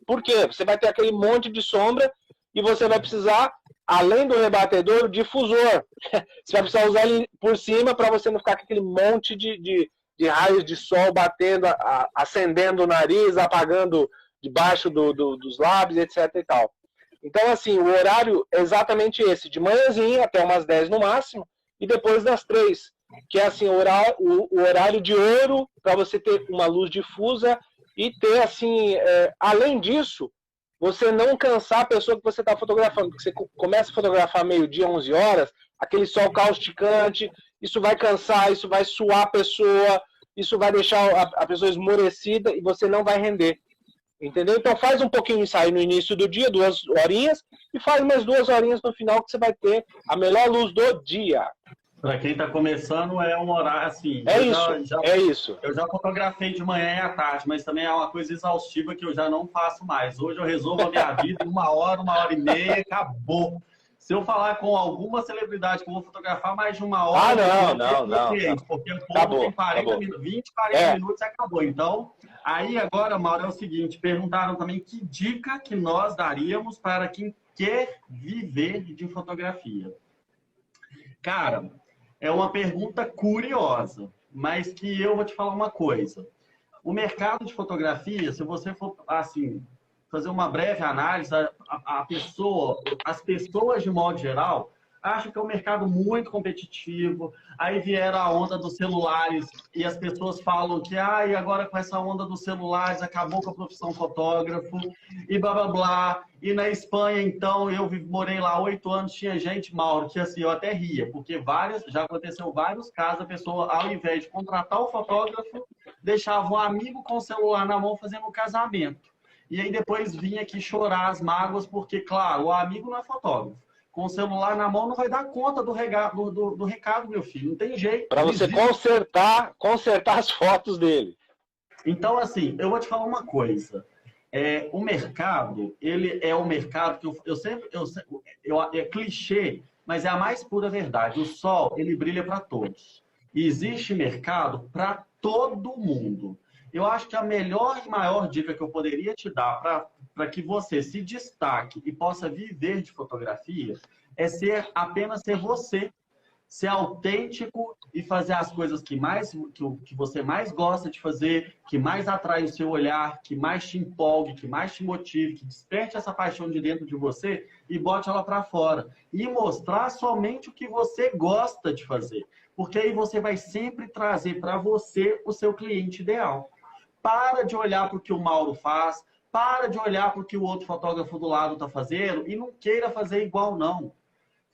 Por quê? Você vai ter aquele monte de sombra e você vai precisar, além do rebatedor, o difusor. Você vai precisar usar ele por cima para você não ficar com aquele monte de raios de sol batendo, acendendo o nariz, apagando debaixo dos lábios, etc. e tal. Então, assim, o horário é exatamente esse, de manhãzinha até umas 10 no máximo, e depois das 3, que é assim, o horário de ouro para você ter uma luz difusa e ter, assim, além disso, você não cansar a pessoa que você está fotografando, porque você começa a fotografar meio-dia, 11 horas, aquele sol causticante, isso vai cansar, isso vai suar a pessoa, isso vai deixar a pessoa esmorecida e você não vai render. Entendeu? Então faz um pouquinho de ensaio no início do dia, 2 horinhas, e faz mais 2 horinhas no final, que você vai ter a melhor luz do dia. Para quem está começando, é um horário assim. É isso. Eu já fotografei de manhã e à tarde, mas também é uma coisa exaustiva que eu já não faço mais. Hoje eu resolvo a minha vida em 1 hora e meia, acabou. Se eu falar com alguma celebridade que eu vou fotografar mais de 1 hora, não. Porque o povo tem 40 minutos, 20, 40 minutos e acabou. Então, aí agora, Mauro, é o seguinte, perguntaram também que dica que nós daríamos para quem quer viver de fotografia. Cara, é uma pergunta curiosa, mas que eu vou te falar uma coisa. O mercado de fotografia, se você for, assim, fazer uma breve análise, as pessoas, de modo geral, Acho que é um mercado muito competitivo. Aí vieram a onda dos celulares e as pessoas falam que e agora com essa onda dos celulares acabou com a profissão fotógrafo e blá blá blá. E na Espanha, então, eu morei lá 8 anos, tinha gente, Mauro, que assim, eu até ria, porque já aconteceu vários casos, a pessoa, ao invés de contratar o fotógrafo, deixava um amigo com o celular na mão fazendo um casamento. E aí depois vinha aqui chorar as mágoas, porque, claro, o amigo não é fotógrafo. Com o celular na mão não vai dar conta do recado, meu filho. Não tem jeito. Para você consertar as fotos dele. Então, assim, eu vou te falar uma coisa. O mercado, ele é um mercado que é clichê, mas é a mais pura verdade. O sol, ele brilha para todos. E existe mercado para todo mundo. Eu acho que a melhor e maior dica que eu poderia te dar para que você se destaque e possa viver de fotografia é apenas ser você. Ser autêntico e fazer as coisas que você mais gosta de fazer, que mais atrai o seu olhar, que mais te empolgue, que mais te motive, que desperte essa paixão de dentro de você e bote ela para fora. E mostrar somente o que você gosta de fazer. Porque aí você vai sempre trazer para você o seu cliente ideal. Para de olhar para o que o Mauro faz, para de olhar para o que o outro fotógrafo do lado está fazendo e não queira fazer igual, não.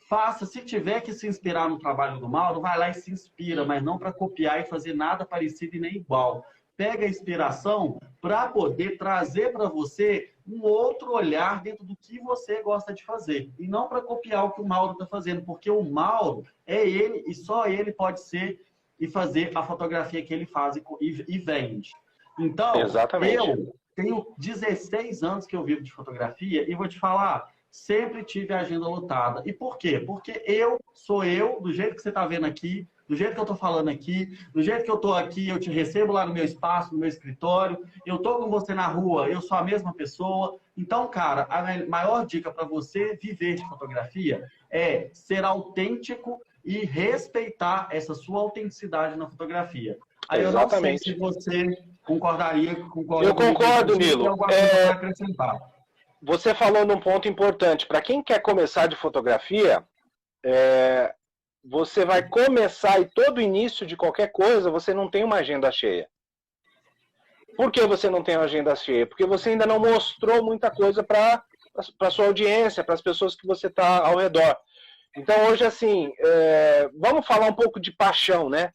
Faça, se tiver que se inspirar no trabalho do Mauro, vai lá e se inspira, mas não para copiar e fazer nada parecido e nem igual. Pega a inspiração para poder trazer para você um outro olhar dentro do que você gosta de fazer. E não para copiar o que o Mauro está fazendo, porque o Mauro é ele e só ele pode ser e fazer a fotografia que ele faz e vende. Então, exatamente. Eu tenho 16 anos que eu vivo de fotografia e vou te falar, sempre tive a agenda lotada. E por quê? Porque eu sou eu, do jeito que você está vendo aqui, do jeito que eu estou falando aqui, do jeito que eu estou aqui, eu te recebo lá no meu espaço, no meu escritório, eu estou com você na rua, eu sou a mesma pessoa. Então, cara, a maior dica para você viver de fotografia é ser autêntico e respeitar essa sua autenticidade na fotografia. Aí exatamente. Eu não sei se você concordaria. Eu concordo, Nilo. Acrescentar. Você falou num ponto importante. Para quem quer começar de fotografia, você vai começar e todo início de qualquer coisa, você não tem uma agenda cheia. Por que você não tem uma agenda cheia? Porque você ainda não mostrou muita coisa para a sua audiência, para as pessoas que você está ao redor. Então, hoje, assim, vamos falar um pouco de paixão, né?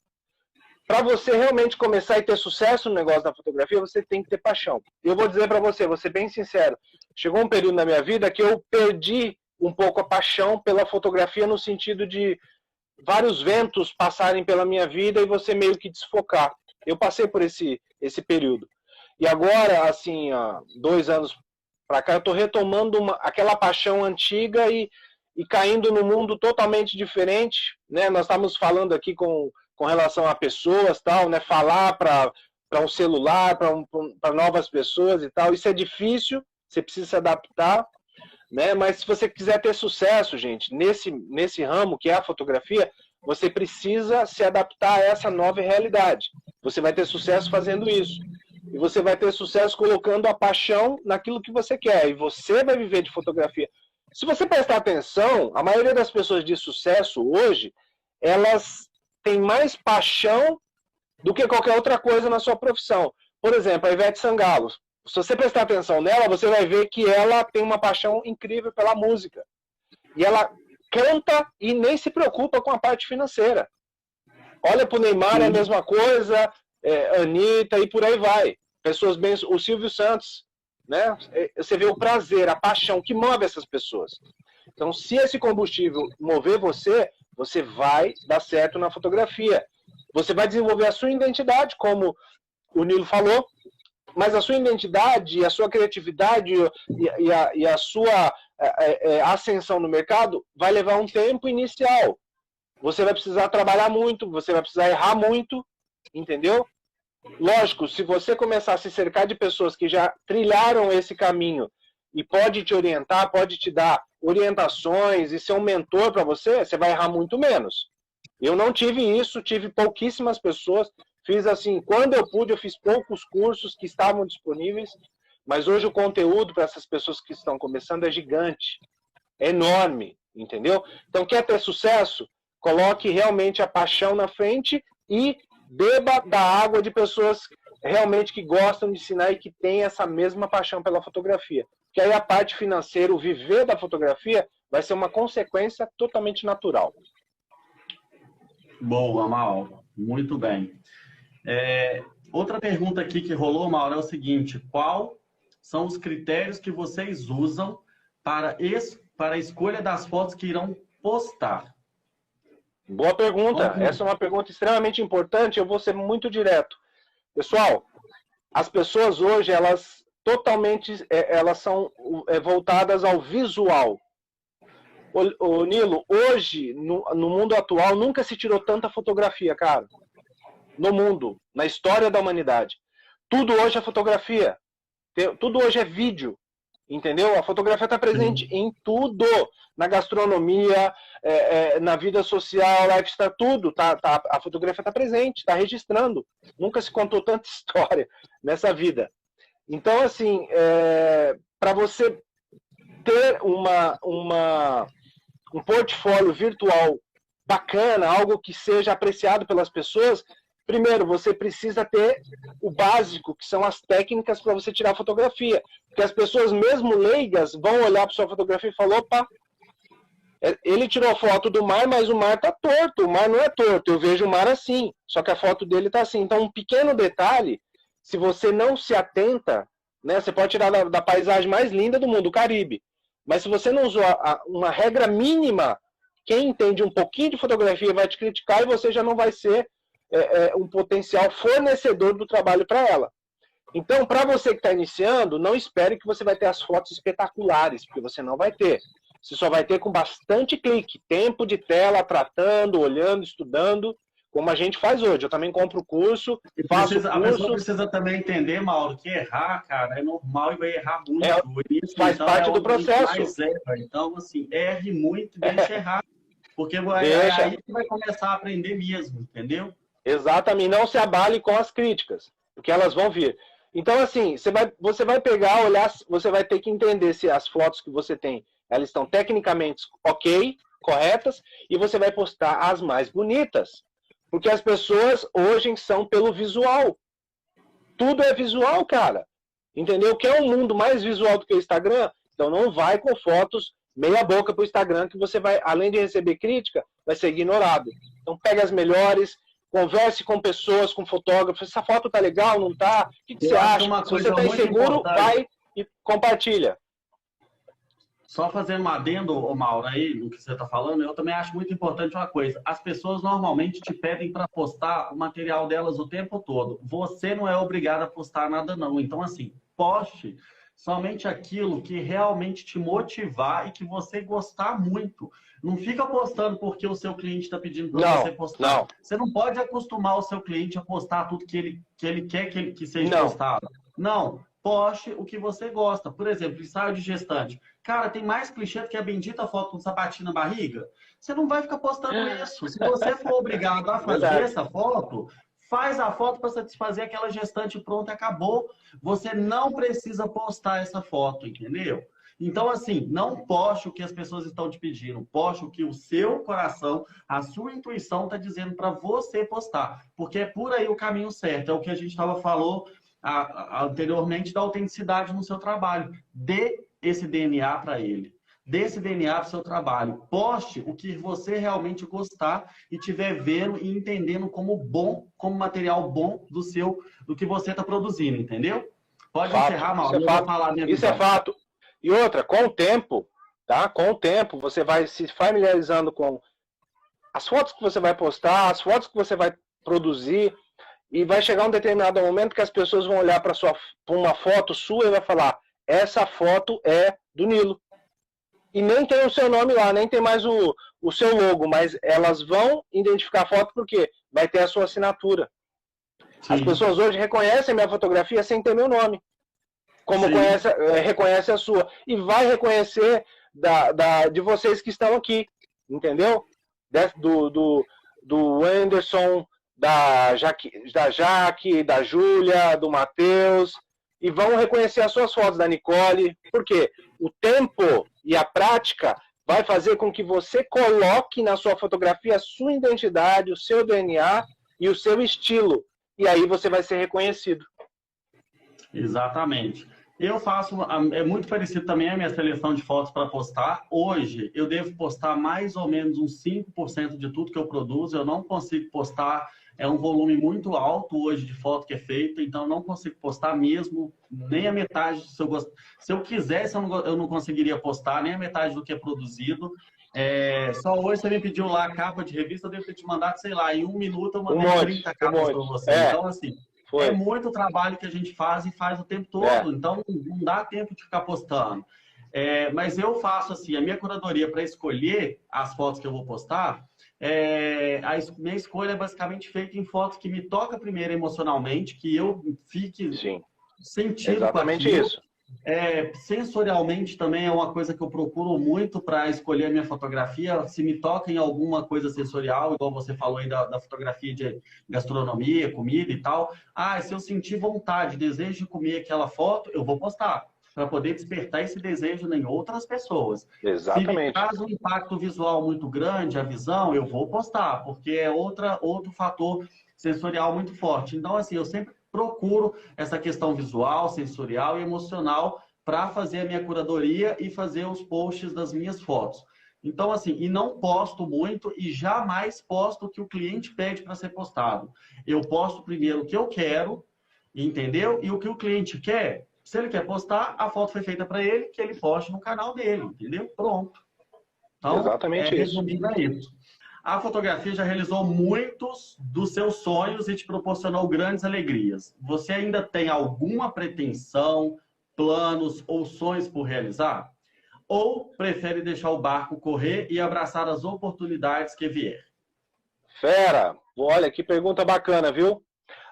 Para você realmente começar e ter sucesso no negócio da fotografia, você tem que ter paixão. Eu vou dizer para você, vou ser bem sincero, chegou um período na minha vida que eu perdi um pouco a paixão pela fotografia no sentido de vários ventos passarem pela minha vida e você meio que desfocar. Eu passei por esse período. E agora, assim, 2 anos para cá, eu estou retomando aquela paixão antiga e caindo num mundo totalmente diferente, né? Nós estávamos falando aqui com relação a pessoas, tal, né? Falar para um celular, para novas pessoas e tal. Isso é difícil, você precisa se adaptar, né? Mas se você quiser ter sucesso, gente, nesse ramo que é a fotografia, você precisa se adaptar a essa nova realidade. Você vai ter sucesso fazendo isso. E você vai ter sucesso colocando a paixão naquilo que você quer. E você vai viver de fotografia. Se você prestar atenção, a maioria das pessoas de sucesso hoje, elas têm mais paixão do que qualquer outra coisa na sua profissão. Por exemplo, a Ivete Sangalo. Se você prestar atenção nela, você vai ver que ela tem uma paixão incrível pela música. E ela canta e nem se preocupa com a parte financeira. Olha para o Neymar, é a mesma coisa, Anitta e por aí vai. Pessoas bem... O Silvio Santos, né? Você vê o prazer, a paixão que move essas pessoas. Então, se esse combustível mover você, você vai dar certo na fotografia. Você vai desenvolver a sua identidade, como o Nilo falou, mas a sua identidade, a sua criatividade e a sua ascensão no mercado vai levar um tempo inicial. Você vai precisar trabalhar muito, você vai precisar errar muito, entendeu? Lógico, se você começar a se cercar de pessoas que já trilharam esse caminho e pode te orientar, pode te dar orientações e ser um mentor para você, você vai errar muito menos. Eu não tive isso, tive pouquíssimas pessoas, fiz assim, quando eu pude, eu fiz poucos cursos que estavam disponíveis, mas hoje o conteúdo para essas pessoas que estão começando é gigante, é enorme. entendeu? Então, quer ter sucesso? Coloque realmente a paixão na frente e beba da água de pessoas realmente que gostam de ensinar e que têm essa mesma paixão pela fotografia. Porque aí a parte financeira, o viver da fotografia, vai ser uma consequência totalmente natural. Boa, Mauro. Muito bem. Outra pergunta aqui que rolou, Mauro, é o seguinte: qual são os critérios que vocês usam para a escolha das fotos que irão postar? Boa pergunta. Essa é uma pergunta extremamente importante. Eu vou ser muito direto. Pessoal, as pessoas hoje, elas são voltadas ao visual. Ô, Nilo, hoje, no mundo atual, nunca se tirou tanta fotografia, cara. No mundo, na história da humanidade. Tudo hoje é fotografia. Tudo hoje é vídeo. Entendeu? A fotografia está presente em tudo. Na gastronomia, na vida social, lifestyle, tudo. A fotografia está presente, está registrando. Nunca se contou tanta história nessa vida. Então, assim, para você ter um portfólio virtual bacana, algo que seja apreciado pelas pessoas, primeiro, você precisa ter o básico, que são as técnicas para você tirar fotografia. Porque as pessoas, mesmo leigas, vão olhar para sua fotografia e falar: opa, ele tirou foto do mar, mas o mar está torto. O mar não é torto, eu vejo o mar assim. Só que a foto dele está assim. Então, um pequeno detalhe, se você não se atenta, né, você pode tirar da paisagem mais linda do mundo, o Caribe. Mas se você não usou uma regra mínima, quem entende um pouquinho de fotografia vai te criticar e você já não vai ser um potencial fornecedor do trabalho para ela. Então, para você que está iniciando, não espere que você vai ter as fotos espetaculares, porque você não vai ter. Você só vai ter com bastante clique, tempo de tela, tratando, olhando, estudando, como a gente faz hoje. Eu também compro o curso, faço o curso. A pessoa precisa também entender, Mauro, que errar, cara, é normal e vai errar muito. Isso faz parte do processo. Então, assim, erre muito e deixe errar. Porque é aí que vai começar a aprender mesmo, entendeu? Exatamente, não se abale com as críticas, porque elas vão vir. Então, assim, você vai pegar, olhar, você vai ter que entender se as fotos que você tem, elas estão tecnicamente ok, corretas, e você vai postar as mais bonitas. Porque as pessoas hoje são pelo visual. Tudo é visual, cara. Entendeu? Quer um mundo mais visual do que o Instagram? Então não vai com fotos meia boca para o Instagram, que você vai, além de receber crítica, vai ser ignorado. Então pega as melhores, converse com pessoas, com fotógrafos. Essa foto tá legal, não tá? O que você acha? Se você está inseguro, vai e compartilha. Só fazendo um adendo, Mauro, aí, no que você está falando, eu também acho muito importante uma coisa. As pessoas normalmente te pedem para postar o material delas o tempo todo. Você não é obrigado a postar nada, não. Então, assim, poste somente aquilo que realmente te motivar e que você gostar muito. Não fica postando porque o seu cliente está pedindo para você postar. Não. Você não pode acostumar o seu cliente a postar tudo que ele quer que seja postado. Não. Poste o que você gosta. Por exemplo, ensaio de gestante. Cara, tem mais clichê do que a bendita foto com sapatinho na barriga. Você não vai ficar postando isso. Se você for obrigado a fazer essa foto, faz a foto para satisfazer aquela gestante pronta e acabou. Você não precisa postar essa foto, entendeu? Então, assim, não poste o que as pessoas estão te pedindo. Poste o que o seu coração, a sua intuição está dizendo para você postar. Porque é por aí o caminho certo. É o que a gente falou anteriormente da autenticidade no seu trabalho. Dê esse DNA para ele. Dê esse DNA para o seu trabalho. Poste o que você realmente gostar e estiver vendo e entendendo como bom, como material bom do que você está produzindo, entendeu? Pode encerrar, Mauro. Isso é fato. E outra, com o tempo, tá? Com o tempo, você vai se familiarizando com as fotos que você vai postar, as fotos que você vai produzir, e vai chegar um determinado momento que as pessoas vão olhar para uma foto sua e vai falar: essa foto é do Nilo. E nem tem o seu nome lá, nem tem mais o seu logo, mas elas vão identificar a foto porque vai ter a sua assinatura. Sim. As pessoas hoje reconhecem a minha fotografia sem ter meu nome. Como reconhece a sua. E vai reconhecer de vocês que estão aqui. Entendeu? Do Anderson, da Jaque, da Júlia, do Matheus. E vão reconhecer as suas fotos, da Nicole. Por quê? O tempo e a prática vai fazer com que você coloque na sua fotografia a sua identidade, o seu DNA e o seu estilo. E aí você vai ser reconhecido. Exatamente. Eu faço, é muito parecido também a minha seleção de fotos para postar. Hoje, eu devo postar mais ou menos uns 5% de tudo que eu produzo. Eu não consigo postar, é um volume muito alto hoje de foto que é feito, então eu não consigo postar mesmo nem a metade. Se eu quisesse, eu não conseguiria postar nem a metade do que é produzido. Só hoje você me pediu lá a capa de revista, eu devo ter te mandado, sei lá, em 1 minuto eu mandei 30 capas para você. Então, assim... É muito trabalho que a gente faz e faz o tempo todo, então não dá tempo de ficar postando. Mas eu faço assim, a minha curadoria para escolher as fotos que eu vou postar, minha escolha é basicamente feita em fotos que me tocam primeiro emocionalmente, que eu fique sentindo exatamente com aquilo. Isso. Sensorialmente também é uma coisa que eu procuro muito para escolher a minha fotografia. Se me toca em alguma coisa sensorial, igual você falou aí da fotografia de gastronomia, comida e tal. Se eu sentir vontade, desejo de comer aquela foto, eu vou postar, para poder despertar esse desejo em outras pessoas. Exatamente. Se me traz um impacto visual muito grande, a visão, eu vou postar, porque é outro fator sensorial muito forte. Então, assim, eu sempre procuro essa questão visual, sensorial e emocional para fazer a minha curadoria e fazer os posts das minhas fotos. Então, assim, e não posto muito e jamais posto o que o cliente pede para ser postado. Eu posto primeiro o que eu quero, entendeu? E o que o cliente quer, se ele quer postar, a foto foi feita para ele, que ele poste no canal dele, entendeu? Pronto. Então, exatamente resumindo, é isso. A fotografia já realizou muitos dos seus sonhos e te proporcionou grandes alegrias. Você ainda tem alguma pretensão, planos ou sonhos por realizar? Ou prefere deixar o barco correr e abraçar as oportunidades que vier? Fera! Olha, que pergunta bacana, viu?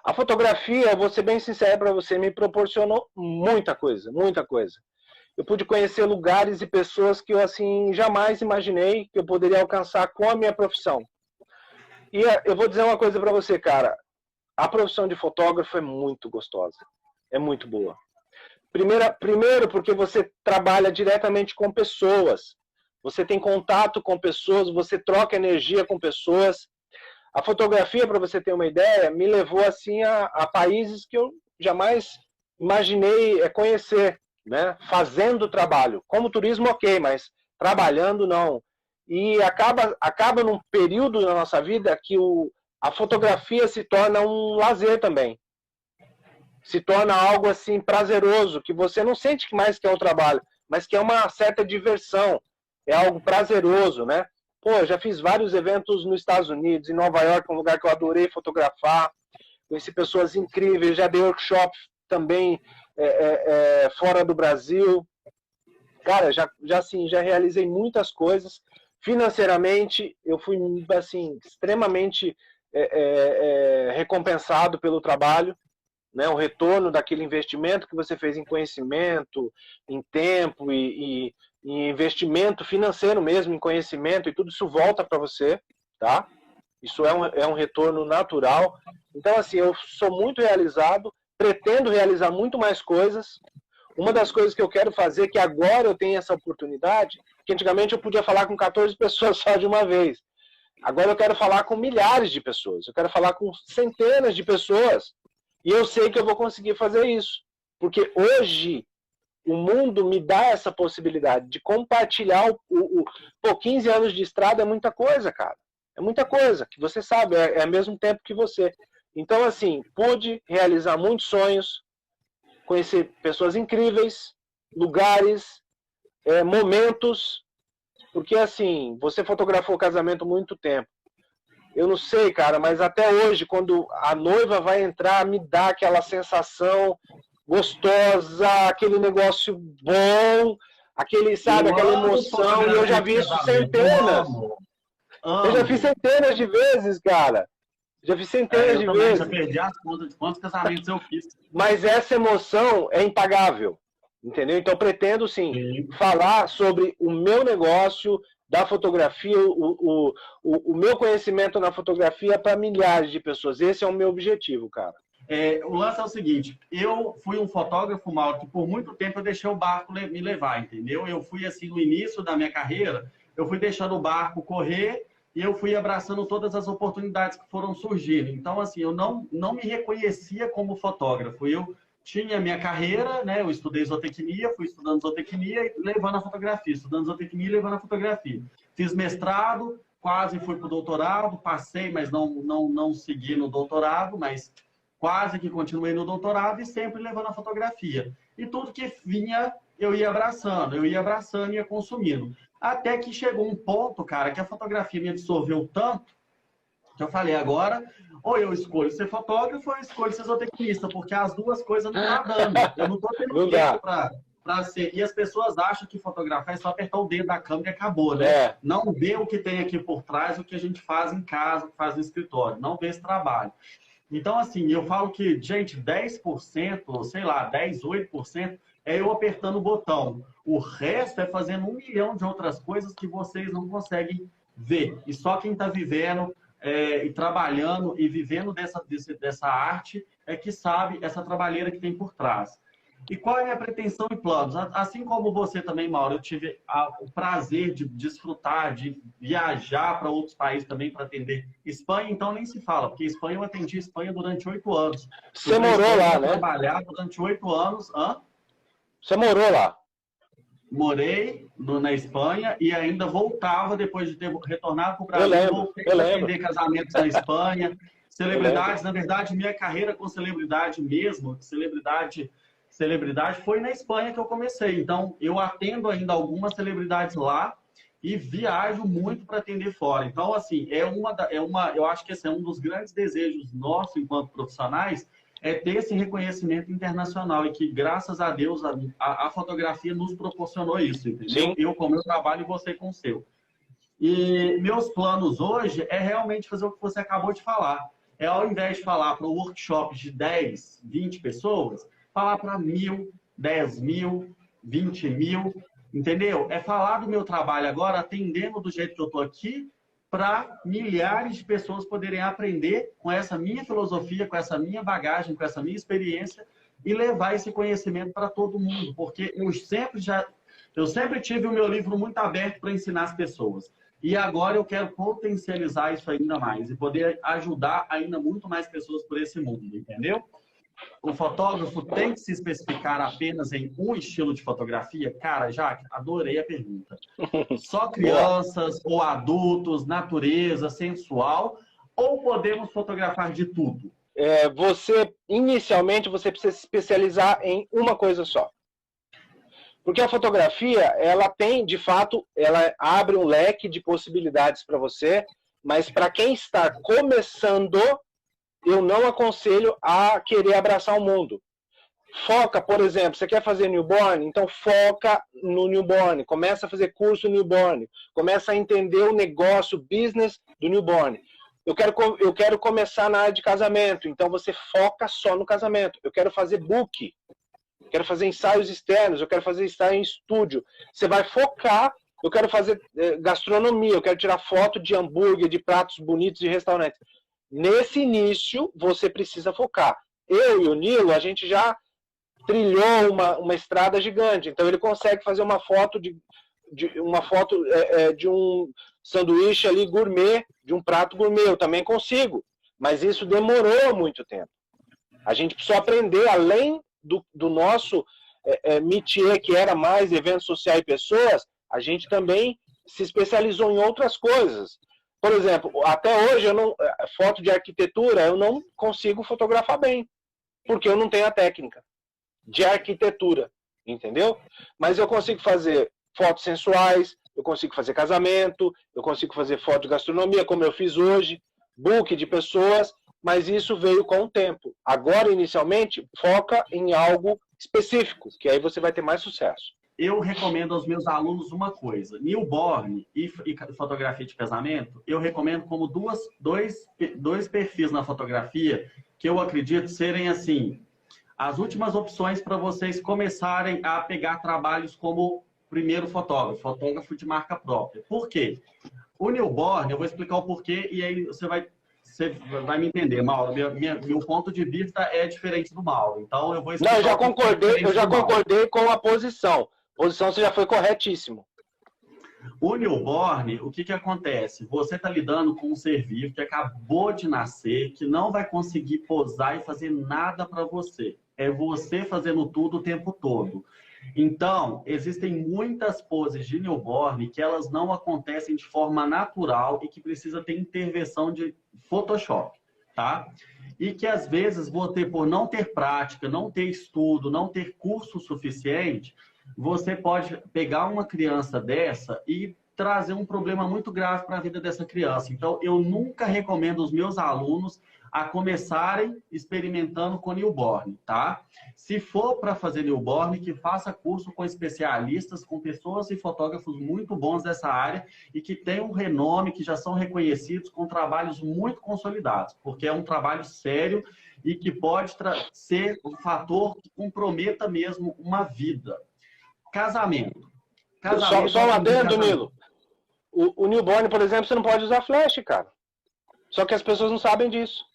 A fotografia, vou ser bem sincero para você, me proporcionou muita coisa, muita coisa. Eu pude conhecer lugares e pessoas que eu assim jamais imaginei que eu poderia alcançar com a minha profissão. E eu vou dizer uma coisa para você, cara. A profissão de fotógrafo é muito gostosa. É muito boa. Primeiro porque você trabalha diretamente com pessoas. Você tem contato com pessoas, você troca energia com pessoas. A fotografia, para você ter uma ideia, me levou assim a países que eu jamais imaginei conhecer. Né? Fazendo trabalho. Como turismo, ok, mas trabalhando, não. E acaba num período da nossa vida que a fotografia se torna um lazer também. Se torna algo assim prazeroso, que você não sente mais que é um trabalho, mas que é uma certa diversão. É algo prazeroso, né? Pô, já fiz vários eventos nos Estados Unidos, em Nova York, um lugar que eu adorei fotografar. Conheci pessoas incríveis, já dei workshop também fora do Brasil. Cara, já realizei muitas coisas. Financeiramente, eu fui assim, extremamente recompensado pelo trabalho, né? O retorno daquele investimento que você fez em conhecimento, em tempo e investimento financeiro mesmo, em conhecimento, e tudo isso volta para você, tá? Isso é um retorno natural. Então, assim, eu sou muito realizado, pretendo realizar muito mais coisas. Uma das coisas que eu quero fazer, que agora eu tenho essa oportunidade, que antigamente eu podia falar com 14 pessoas só de uma vez. Agora eu quero falar com milhares de pessoas, eu quero falar com centenas de pessoas. E eu sei que eu vou conseguir fazer isso. Porque hoje o mundo me dá essa possibilidade de compartilhar 15 anos de estrada é muita coisa, cara. É muita coisa, que você sabe, é ao mesmo tempo que você. Então, assim, pude realizar muitos sonhos, conhecer pessoas incríveis, lugares, momentos, porque, assim, você fotografou o casamento há muito tempo. Eu não sei, cara, mas até hoje, quando a noiva vai entrar, me dá aquela sensação gostosa, aquele negócio bom, aquela emoção, e eu já vi isso centenas. Eu já fiz centenas de vezes, cara. Já fiz centenas de vezes. Já perdi as contas de quantos casamentos eu fiz. Mas essa emoção é impagável, entendeu? Então, pretendo, sim, falar sobre o meu negócio da fotografia, o meu conhecimento na fotografia para milhares de pessoas. Esse é o meu objetivo, cara. O lance é o seguinte, eu fui um fotógrafo, Mauro, que por muito tempo eu deixei o barco me levar, entendeu? Eu fui assim, no início da minha carreira, eu fui deixando o barco correr e eu fui abraçando todas as oportunidades que foram surgindo. Então, assim, eu não me reconhecia como fotógrafo. Eu tinha minha carreira, né? Eu estudei zootecnia, fui estudando zootecnia e levando a fotografia, estudando zootecnia e levando a fotografia. Fiz mestrado, quase fui para o doutorado, passei, mas não segui no doutorado, mas quase que continuei no doutorado e sempre levando a fotografia. E tudo que vinha, eu ia abraçando e ia consumindo. Até que chegou um ponto, cara, que a fotografia me absorveu tanto, que eu falei, agora, ou eu escolho ser fotógrafo ou eu escolho ser zootecnista, porque as duas coisas não estão dando. Eu não estou tendo tempo para ser. E as pessoas acham que fotografar é só apertar o dedo da câmera e acabou, né? Não vê o que tem aqui por trás, o que a gente faz em casa, o que faz no escritório. Não vê esse trabalho. Então, assim, eu falo que, gente, 10%, sei lá, 10, 8%, é eu apertando o botão. O resto é fazendo 1 milhão de outras coisas que vocês não conseguem ver. E só quem está vivendo e trabalhando e vivendo dessa arte é que sabe essa trabalheira que tem por trás. E qual é a minha pretensão e planos? Assim como você também, Mauro, eu tive o prazer de desfrutar, de viajar para outros países também para atender. Espanha, então, nem se fala, porque Espanha eu atendi Espanha durante 8 anos. Você morou lá, né? Trabalhar durante 8 anos. Você morou lá? Morei na Espanha e ainda voltava depois de ter retornado para o Brasil. Voltei para atender casamentos na Espanha. Celebridades, na verdade, minha carreira com celebridade mesmo, celebridade foi na Espanha que eu comecei. Então, eu atendo ainda algumas celebridades lá e viajo muito para atender fora. Então, assim, eu acho que esse é um dos grandes desejos nossos enquanto profissionais, é ter esse reconhecimento internacional e que, graças a Deus, a fotografia nos proporcionou isso, entendeu? Sim. Eu com o meu trabalho e você com o seu. E meus planos hoje é realmente fazer o que você acabou de falar. Ao invés de falar para workshops de 10, 20 pessoas, falar para 1.000, 10.000, 20.000, entendeu? É falar do meu trabalho agora, atendendo do jeito que eu estou aqui, para milhares de pessoas poderem aprender com essa minha filosofia, com essa minha bagagem, com essa minha experiência e levar esse conhecimento para todo mundo. Porque eu sempre tive o meu livro muito aberto para ensinar as pessoas. E agora eu quero potencializar isso ainda mais e poder ajudar ainda muito mais pessoas por esse mundo, entendeu? O fotógrafo tem que se especificar apenas em um estilo de fotografia? Cara, Jaque, adorei a pergunta. Só crianças ou adultos, natureza, sensual, ou podemos fotografar de tudo? Inicialmente, você precisa se especializar em uma coisa só. Porque a fotografia, ela tem, de fato, ela abre um leque de possibilidades para você, mas para quem está começando, eu não aconselho a querer abraçar o mundo. Foca, por exemplo, você quer fazer newborn? Então foca no newborn, começa a fazer curso newborn, começa a entender o negócio, o business do newborn. Eu quero começar na área de casamento, então você foca só no casamento. Eu quero fazer book, eu quero fazer ensaios externos, eu quero fazer ensaio em estúdio. Você vai focar, eu quero fazer gastronomia, eu quero tirar foto de hambúrguer, de pratos bonitos de restaurantes. Nesse início, você precisa focar. Eu e o Nilo, a gente já trilhou uma estrada gigante. Então, ele consegue fazer uma foto de um sanduíche ali gourmet, de um prato gourmet. Eu também consigo. Mas isso demorou muito tempo. A gente precisou aprender, além do nosso métier, que era mais eventos sociais e pessoas, a gente também se especializou em outras coisas. Por exemplo, até hoje, foto de arquitetura, eu não consigo fotografar bem, porque eu não tenho a técnica de arquitetura, entendeu? Mas eu consigo fazer fotos sensuais, eu consigo fazer casamento, eu consigo fazer foto de gastronomia, como eu fiz hoje, book de pessoas, mas isso veio com o tempo. Agora, inicialmente, foca em algo específico, que aí você vai ter mais sucesso. Eu recomendo aos meus alunos uma coisa. Newborn e fotografia de casamento, eu recomendo como dois perfis na fotografia que eu acredito serem, assim, as últimas opções para vocês começarem a pegar trabalhos como primeiro fotógrafo de marca própria. Por quê? O newborn, eu vou explicar o porquê e aí você você vai me entender, Mauro. Meu ponto de vista é diferente do Mauro. Então, eu vou Não, explicar. eu já concordei com a posição. A posição você já foi corretíssimo. O newborn, o que que acontece? Você está lidando com um ser vivo que acabou de nascer, que não vai conseguir posar e fazer nada para você. É você fazendo tudo o tempo todo. Então, existem muitas poses de newborn que elas não acontecem de forma natural e que precisa ter intervenção de Photoshop, tá? E que às vezes você, por não ter prática, não ter estudo, não ter curso suficiente, você pode pegar uma criança dessa e trazer um problema muito grave para a vida dessa criança. Então, eu nunca recomendo os meus alunos a começarem experimentando com newborn, tá? Se for para fazer newborn, que faça curso com especialistas, com pessoas e fotógrafos muito bons dessa área e que tenham um renome, que já são reconhecidos com trabalhos muito consolidados, porque é um trabalho sério e que pode ser um fator que comprometa mesmo uma vida. Casamento. Só um adendo, Nilo. O newborn, por exemplo, você não pode usar flash, cara. Só que as pessoas não sabem disso.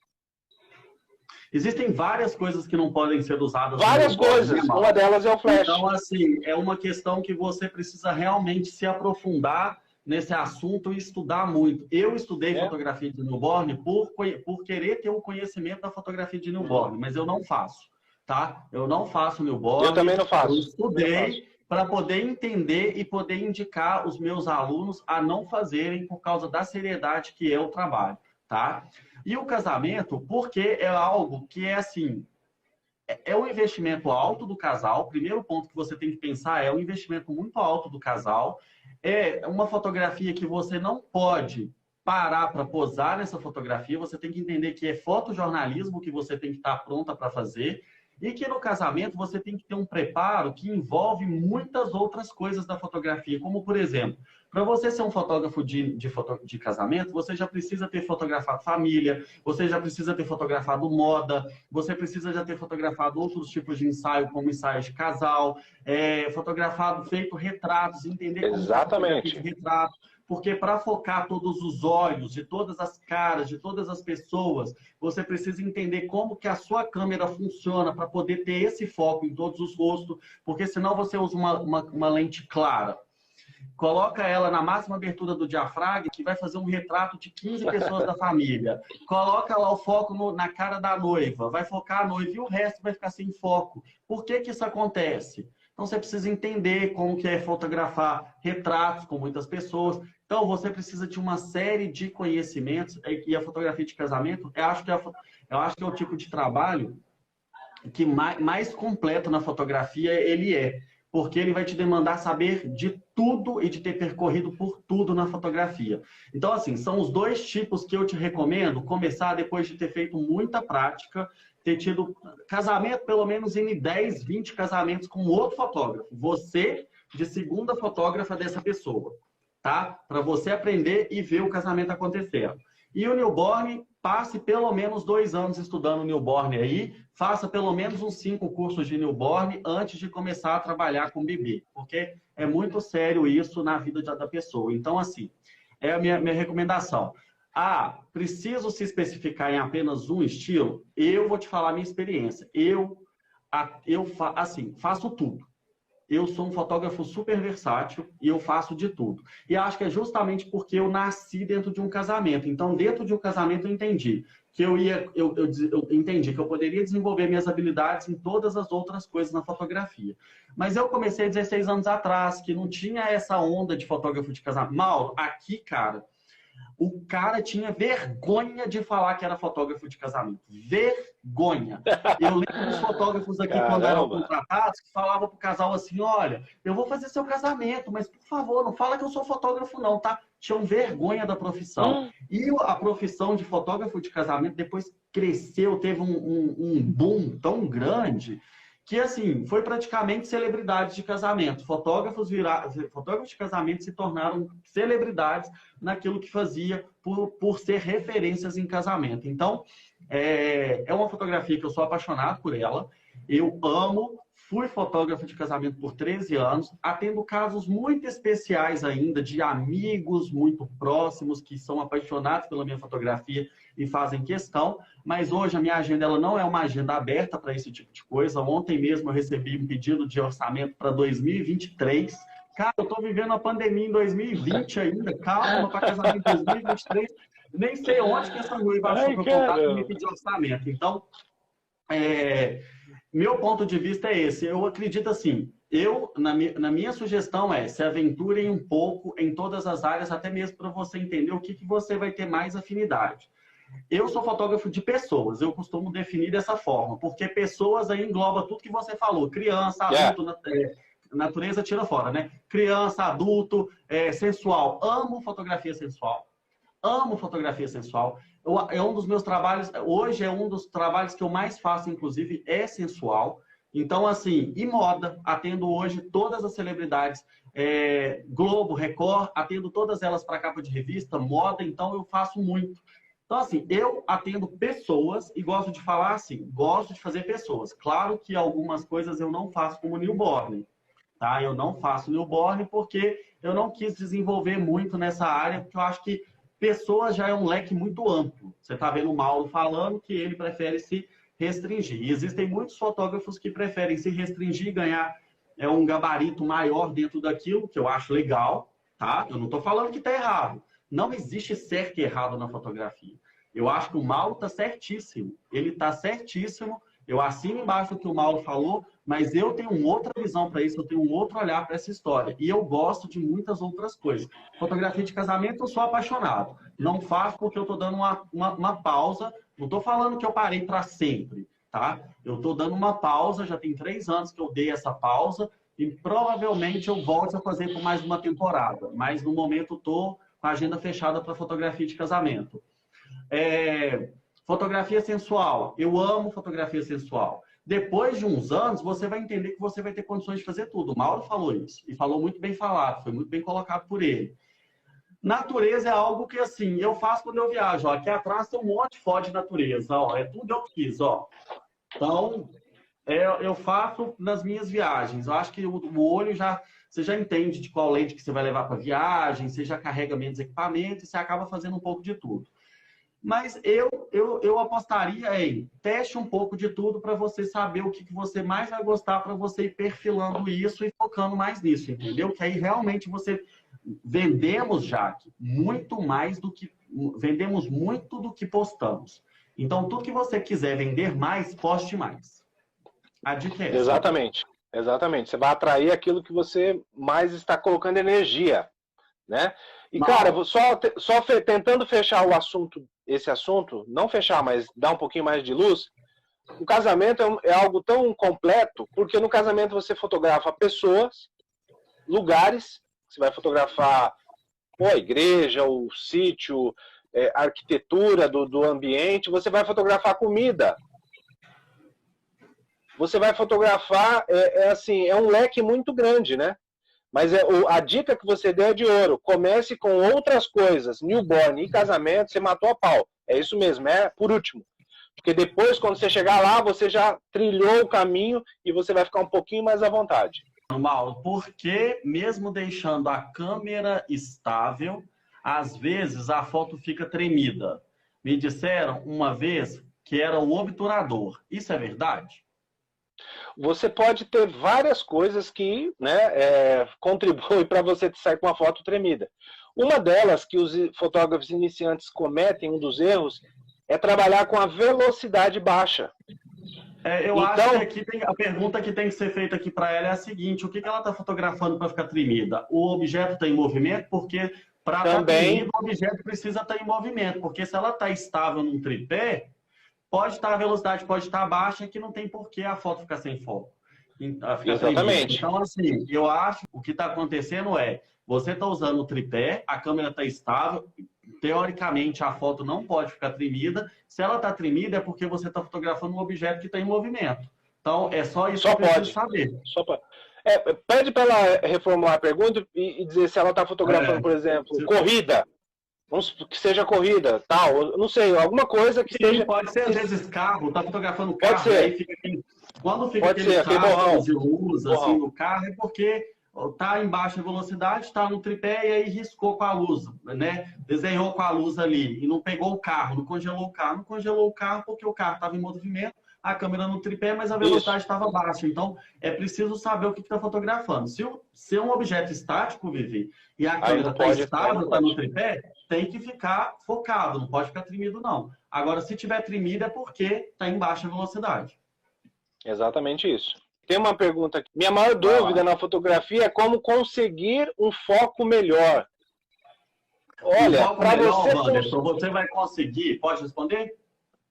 Existem várias coisas que não podem ser usadas. Várias coisas. Uma delas é o flash. Então, assim, é uma questão que você precisa realmente se aprofundar nesse assunto e estudar muito. Eu estudei fotografia de newborn por querer ter o conhecimento da fotografia de newborn, mas eu não faço, tá? Eu não faço newborn. Eu também não faço. Eu estudei para poder entender e poder indicar os meus alunos a não fazerem por causa da seriedade que é o trabalho, tá? E o casamento, porque é algo que é assim, é um investimento alto do casal. O primeiro ponto que você tem que pensar é um investimento muito alto do casal. É uma fotografia que você não pode parar para posar nessa fotografia. Você tem que entender que é fotojornalismo que você tem que estar pronta para fazer. E que no casamento você tem que ter um preparo que envolve muitas outras coisas da fotografia, como por exemplo, para você ser um fotógrafo de casamento, você já precisa ter fotografado família, você já precisa ter fotografado moda, você precisa já ter fotografado outros tipos de ensaio, como ensaios de casal, fotografado, feito retratos, entender como exatamente de retrato. Porque para focar todos os olhos, de todas as caras, de todas as pessoas, você precisa entender como que a sua câmera funciona para poder ter esse foco em todos os rostos, porque senão você usa uma lente clara. Coloca ela na máxima abertura do diafragma, que vai fazer um retrato de 15 pessoas da família. Coloca lá o foco na cara da noiva, vai focar a noiva e o resto vai ficar sem foco. Por que que isso acontece? Então você precisa entender como que é fotografar retratos com muitas pessoas. Então você precisa de uma série de conhecimentos, e a fotografia de casamento, eu acho que é o tipo de trabalho que mais completo na fotografia ele é. Porque ele vai te demandar saber de tudo e de ter percorrido por tudo na fotografia. Então, assim, são os dois tipos que eu te recomendo começar depois de ter feito muita prática, ter tido casamento, pelo menos em 10, 20 casamentos com outro fotógrafo. Você, de segunda fotógrafa dessa pessoa, tá? Para você aprender e ver o casamento acontecendo. E o newborn, passe pelo menos 2 anos estudando newborn aí, faça pelo menos uns 5 cursos de newborn antes de começar a trabalhar com bebê, porque é muito sério isso na vida da pessoa. Então, assim, é a minha recomendação. Preciso se especificar em apenas um estilo? Eu vou te falar a minha experiência. Faço tudo. Eu sou um fotógrafo super versátil e eu faço de tudo. E acho que é justamente porque eu nasci dentro de um casamento. Então, dentro de um casamento, eu entendi que eu entendi que eu poderia desenvolver minhas habilidades em todas as outras coisas na fotografia. Mas eu comecei 16 anos atrás, que não tinha essa onda de fotógrafo de casamento. Mauro, aqui, cara, o cara tinha vergonha de falar que era fotógrafo de casamento. Vergonha. Eu lembro dos fotógrafos aqui, quando eram contratados, que falavam pro casal assim, olha, eu vou fazer seu casamento, mas, por favor, não fala que eu sou fotógrafo não, tá? Tinham vergonha da profissão. E a profissão de fotógrafo de casamento depois cresceu, teve um boom tão grande que, assim, foi praticamente celebridade de casamento. Fotógrafos de casamento se tornaram celebridades naquilo que fazia por ser referências em casamento. Então, é uma fotografia que eu sou apaixonado por ela. Eu amo, Fui fotógrafo de casamento por 13 anos, atendo casos muito especiais ainda, de amigos muito próximos que são apaixonados pela minha fotografia e fazem questão, mas hoje a minha agenda ela não é uma agenda aberta para esse tipo de coisa. Ontem mesmo eu recebi um pedido de orçamento para 2023. Cara, eu estou vivendo a pandemia em 2020 ainda, calma, para casamento em 2023. Nem sei onde que essa noiva achou que eu contato e me pediu orçamento. Então, meu ponto de vista é esse. Eu acredito assim, na minha sugestão se aventurem um pouco em todas as áreas, até mesmo para você entender o que você vai ter mais afinidade. Eu sou fotógrafo de pessoas, eu costumo definir dessa forma, porque pessoas aí engloba tudo que você falou, criança, adulto, natureza tira fora, né? Criança, adulto, sensual. Amo fotografia sensual. Amo fotografia sensual. É um dos meus trabalhos, hoje é um dos trabalhos que eu mais faço, inclusive, é sensual. Então, assim, e moda, atendo hoje todas as celebridades, Globo, Record, atendo todas elas para capa de revista, moda, então eu faço muito. Então, assim, eu atendo pessoas e gosto de falar assim, gosto de fazer pessoas. Claro que algumas coisas eu não faço como newborn, tá? Eu não faço newborn porque eu não quis desenvolver muito nessa área, porque eu acho que pessoas já é um leque muito amplo. Você está vendo o Mauro falando que ele prefere se restringir. E existem muitos fotógrafos que preferem se restringir e ganhar um gabarito maior dentro daquilo, que eu acho legal, tá? Eu não estou falando que está errado. Não existe certo e errado na fotografia. Eu acho que o Mauro está certíssimo. Ele está certíssimo. Eu assino embaixo do que o Mauro falou, mas eu tenho uma outra visão para isso, eu tenho um outro olhar para essa história. E eu gosto de muitas outras coisas. Fotografia de casamento, eu sou apaixonado. Não faço porque eu estou dando uma pausa. Não estou falando que eu parei para sempre, tá? Eu estou dando uma pausa, já tem 3 anos que eu dei essa pausa e provavelmente eu volto a fazer por mais uma temporada. Mas no momento estou com a agenda fechada para fotografia de casamento. Fotografia sensual. Eu amo fotografia sensual. Depois de uns anos, você vai entender que você vai ter condições de fazer tudo. O Mauro falou isso. E falou muito bem falado. Foi muito bem colocado por ele. Natureza é algo que, assim, eu faço quando eu viajo. Ó. Aqui atrás tem um monte de foto de natureza. Ó. É tudo eu fiz. Ó. Então, eu faço nas minhas viagens. Eu acho que o olho você já entende de qual lente que você vai levar para viagem, você já carrega menos equipamento e você acaba fazendo um pouco de tudo. Mas eu apostaria em teste um pouco de tudo para você saber o que você mais vai gostar, para você ir perfilando isso e focando mais nisso, entendeu? Que aí realmente vendemos, Jaque, muito mais do que... Vendemos muito do que postamos. Então, tudo que você quiser vender mais, poste mais. A dica é essa. Exatamente. Exatamente. Você vai atrair aquilo que você mais está colocando energia, né? E, cara, só tentando fechar esse assunto, não fechar, mas dar um pouquinho mais de luz, o casamento é algo tão completo, porque no casamento você fotografa pessoas, lugares, você vai fotografar a igreja, o sítio, a arquitetura do ambiente, você vai fotografar comida, você vai fotografar, assim, é um leque muito grande, né? Mas a dica que você deu é de ouro. Comece com outras coisas. Newborn e casamento, você matou a pau. É isso mesmo, por último. Porque depois, quando você chegar lá, você já trilhou o caminho e você vai ficar um pouquinho mais à vontade. Mauro, porque mesmo deixando a câmera estável, às vezes a foto fica tremida. Me disseram uma vez que era o obturador. Isso é verdade? Você pode ter várias coisas que contribuem para você sair com uma foto tremida. Uma delas que os fotógrafos iniciantes cometem, um dos erros, é trabalhar com a velocidade baixa. Eu acho que aqui a pergunta que tem que ser feita aqui para ela é a seguinte: o que ela está fotografando para ficar tremida? O objeto está em movimento? Porque para estar tremido, o objeto precisa estar em movimento. Porque se ela está estável num tripé, pode estar a velocidade, pode estar baixa, que não tem porquê a foto ficar sem foco. Exatamente. Então, assim, eu acho que o que está acontecendo você está usando o tripé, a câmera está estável, teoricamente a foto não pode ficar tremida. Se ela está tremida é porque você está fotografando um objeto que está em movimento. Então, é só isso que eu preciso saber. Só pode. Pede para ela reformular a pergunta e dizer se ela está fotografando, por exemplo, corrida. Que seja corrida, tal, não sei, alguma coisa que seja... Pode ser, às vezes, carro, tá fotografando o carro, pode ser. Aí fica quando fica Pode ser, aquele traços borrão. de luz assim, no carro, é porque tá em baixa velocidade, está no tripé e aí riscou com a luz, né? Desenhou com a luz ali e não pegou o carro, não congelou o carro. Não congelou o carro porque o carro estava em movimento, a câmera no tripé, mas a velocidade estava baixa. Então, é preciso saber o que está fotografando. Se é um objeto estático, Vivi, e a câmera está estável, está no tripé, tem que ficar focado, não pode ficar tremido, não. Agora, se tiver tremido, é porque está em baixa velocidade. Exatamente isso. Tem uma pergunta aqui. Minha maior dúvida na fotografia é como conseguir um foco melhor. Olha, para você... Wanderson, você vai conseguir... Pode responder?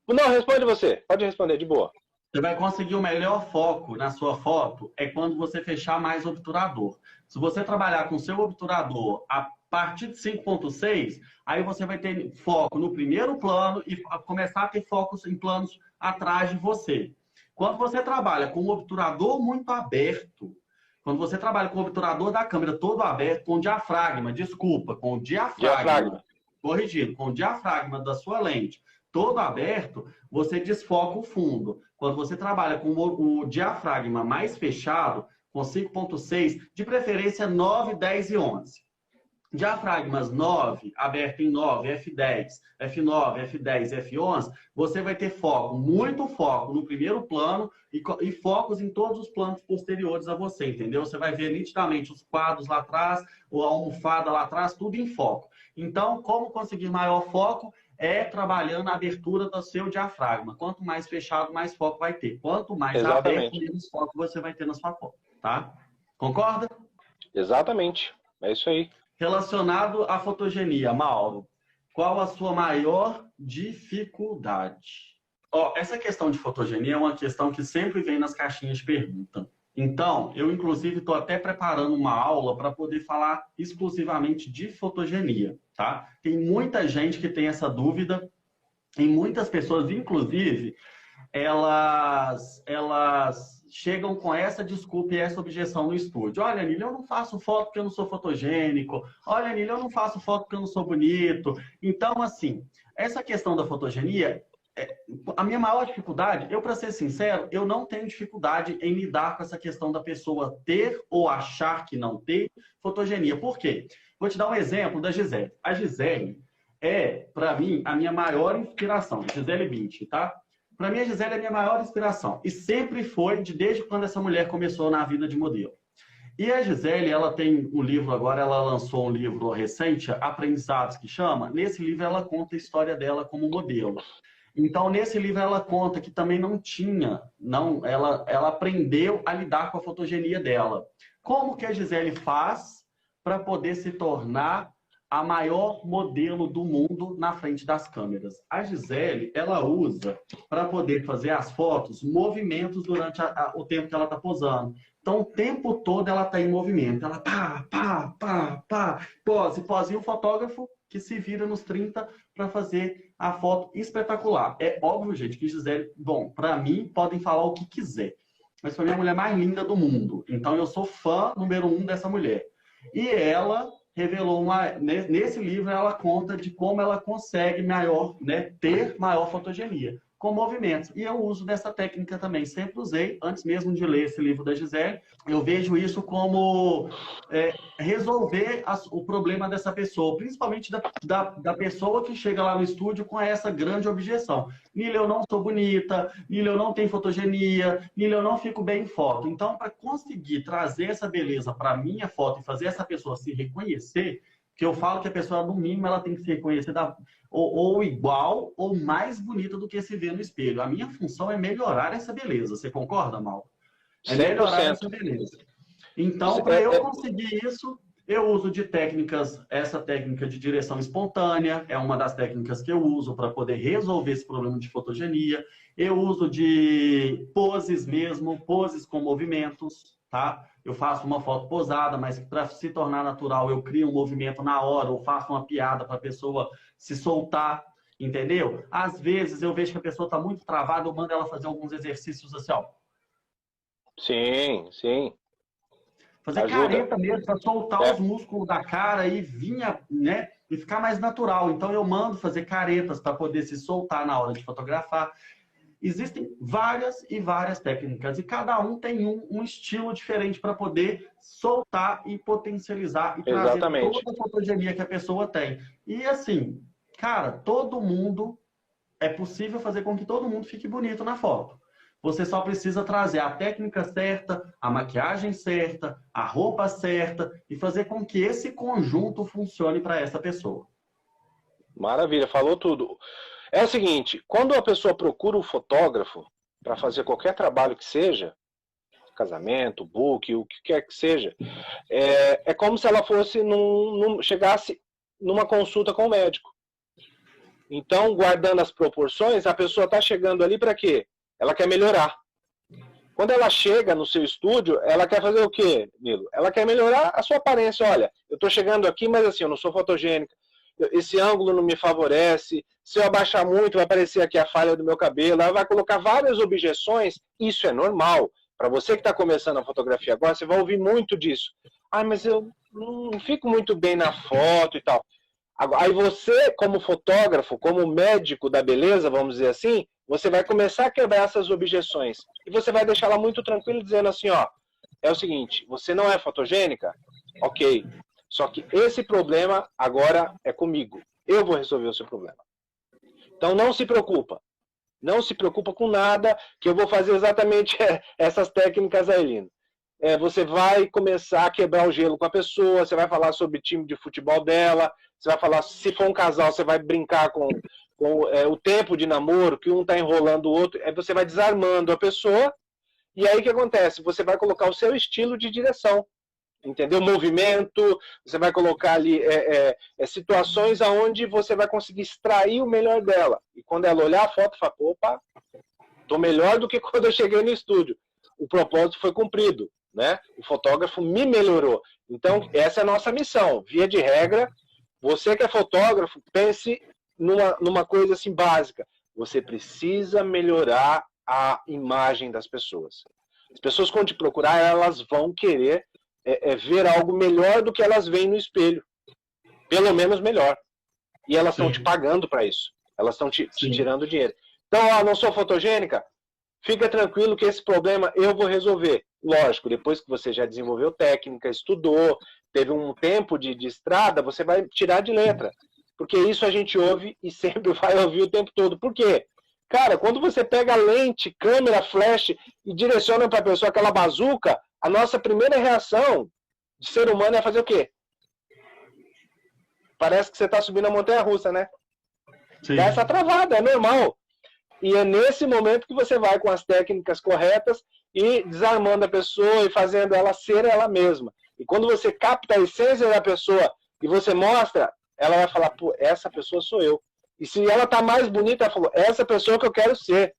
Não, responde você. Pode responder, de boa. Você vai conseguir o melhor foco na sua foto é quando você fechar mais obturador. Se você trabalhar com o seu obturador a partir de 5.6, aí você vai ter foco no primeiro plano e começar a ter focos em planos atrás de você. Quando você trabalha com um obturador muito aberto, quando você trabalha com o obturador da câmera todo aberto, com o diafragma, desculpa, com o diafragma. Corrigido, com o diafragma da sua lente todo aberto, você desfoca o fundo. Quando você trabalha com o diafragma mais fechado, com 5.6, de preferência 9, 10 e 11. Diafragmas 9, aberto em 9, F10, F9, F10, F11, você vai ter foco, muito foco no primeiro plano e focos em todos os planos posteriores a você, entendeu? Você vai ver nitidamente os quadros lá atrás, a almofada lá atrás, tudo em foco. Então, como conseguir maior foco? É trabalhando a abertura do seu diafragma. Quanto mais fechado, mais foco vai ter. Quanto mais aberto, menos foco você vai ter na sua foto, tá? Concorda? Exatamente. É isso aí. Relacionado à fotogenia, Mauro, qual a sua maior dificuldade? Essa questão de fotogenia é uma questão que sempre vem nas caixinhas de pergunta. Então, eu inclusive estou até preparando uma aula para poder falar exclusivamente de fotogenia, tá? Tem muita gente que tem essa dúvida e muitas pessoas, inclusive, elas chegam com essa desculpa e essa objeção no estúdio. Olha, Nílio, eu não faço foto porque eu não sou fotogênico. Olha, Nílio, eu não faço foto porque eu não sou bonito. Então, assim, essa questão da fotogenia, a minha maior dificuldade, para ser sincero, eu não tenho dificuldade em lidar com essa questão da pessoa ter ou achar que não ter fotogenia. Por quê? Vou te dar um exemplo da Gisele. A Gisele é, para mim, a minha maior inspiração. Gisele Bündchen, tá? Para mim, a Gisele é a minha maior inspiração. E sempre foi desde quando essa mulher começou na vida de modelo. E a Gisele, ela tem um livro agora, ela lançou um livro recente, Aprendizados, que chama. Nesse livro, ela conta a história dela como modelo. Então, nesse livro, ela conta que também não tinha, ela aprendeu a lidar com a fotogenia dela. Como que a Gisele faz para poder se tornar a maior modelo do mundo na frente das câmeras? A Gisele, ela usa, para poder fazer as fotos, movimentos durante o tempo que ela está posando. Então, o tempo todo ela está em movimento. Ela pose. E o fotógrafo que se vira nos 30 para fazer a foto espetacular. É óbvio, gente, que Gisele, bom, para mim, podem falar o que quiser, mas para mim é a mulher mais linda do mundo. Então, eu sou fã número 1 dessa mulher. E ela revelou nesse livro, ela conta de como ela consegue ter maior fotogenia com movimentos. E eu uso dessa técnica também, sempre usei, antes mesmo de ler esse livro da Gisele. Eu vejo isso como resolver o problema dessa pessoa, principalmente da pessoa que chega lá no estúdio com essa grande objeção. Nílio, eu não sou bonita, Nílio, eu não tenho fotogenia, Nílio, eu não fico bem em foto. Então, para conseguir trazer essa beleza para a minha foto e fazer essa pessoa se reconhecer, que eu falo que a pessoa, no mínimo, ela tem que se reconhecer ou igual ou mais bonita do que se vê no espelho. A minha função é melhorar essa beleza. Você concorda, Mauro? É melhorar 100%. Essa beleza. Então, para eu conseguir isso, eu uso de técnicas, essa técnica de direção espontânea é uma das técnicas que eu uso para poder resolver esse problema de fotogenia. Eu uso de poses mesmo, poses com movimentos, tá? Eu faço uma foto posada, mas para se tornar natural, eu crio um movimento na hora, ou faço uma piada para a pessoa se soltar, entendeu? Às vezes eu vejo que a pessoa está muito travada, eu mando ela fazer alguns exercícios assim, ó. Sim, sim. Fazer Ajuda. careta mesmo, para soltar os músculos da cara e vinha, né? E ficar mais natural. Então eu mando fazer caretas para poder se soltar na hora de fotografar. Existem várias e várias técnicas e cada um tem um estilo diferente para poder soltar e potencializar e trazer toda a fotogenia que a pessoa tem. E assim, cara, todo mundo, é possível fazer com que todo mundo fique bonito na foto. Você só precisa trazer a técnica certa, a maquiagem certa, a roupa certa e fazer com que esse conjunto funcione para essa pessoa. Maravilha, falou tudo. É o seguinte, quando a pessoa procura um fotógrafo para fazer qualquer trabalho que seja, casamento, book, o que quer que seja, é como se ela fosse chegasse numa consulta com o médico. Então, guardando as proporções, a pessoa está chegando ali para quê? Ela quer melhorar. Quando ela chega no seu estúdio, ela quer fazer o quê, Nilo? Ela quer melhorar a sua aparência. Olha, eu estou chegando aqui, mas assim, eu não sou fotogênica. Esse ângulo não me favorece. Se eu abaixar muito, vai aparecer aqui a falha do meu cabelo. Ela vai colocar várias objeções. Isso é normal. Para você que está começando a fotografia agora, você vai ouvir muito disso. Ah, mas eu não fico muito bem na foto e tal. Aí você, como fotógrafo, como médico da beleza, vamos dizer assim, você vai começar a quebrar essas objeções. E você vai deixar ela muito tranquila, dizendo assim, ó, é o seguinte, você não é fotogênica? Ok. Só que esse problema agora é comigo. Eu vou resolver o seu problema. Então não se preocupa. Não se preocupa com nada, que eu vou fazer exatamente essas técnicas aí, Lino. Você vai começar a quebrar o gelo com a pessoa, você vai falar sobre o time de futebol dela, você vai falar, se for um casal, você vai brincar com o tempo de namoro, que um está enrolando o outro, aí você vai desarmando a pessoa, e aí o que acontece? Você vai colocar o seu estilo de direção, entendeu? Movimento, você vai colocar ali situações onde você vai conseguir extrair o melhor dela. E quando ela olhar a foto, fala, opa, estou melhor do que quando eu cheguei no estúdio. O propósito foi cumprido, né? O fotógrafo me melhorou. Então, essa é a nossa missão. Via de regra, você que é fotógrafo, pense numa coisa assim básica. Você precisa melhorar a imagem das pessoas. As pessoas, quando te procurar, elas vão querer ver algo melhor do que elas veem no espelho. Pelo menos melhor. E elas estão te pagando para isso. Elas estão te tirando dinheiro. Então, não sou fotogênica? Fica tranquilo que esse problema eu vou resolver. Lógico, depois que você já desenvolveu técnica, estudou, teve um tempo de estrada, você vai tirar de letra. Porque isso a gente ouve e sempre vai ouvir o tempo todo. Por quê? Cara, quando você pega lente, câmera, flash e direciona para a pessoa aquela bazuca, a nossa primeira reação de ser humano é fazer o quê? Parece que você está subindo a montanha-russa, né? Dá essa travada, é normal. E é nesse momento que você vai com as técnicas corretas e desarmando a pessoa e fazendo ela ser ela mesma. E quando você capta a essência da pessoa e você mostra, ela vai falar, pô, essa pessoa sou eu. E se ela tá mais bonita, ela falou, essa pessoa que eu quero ser.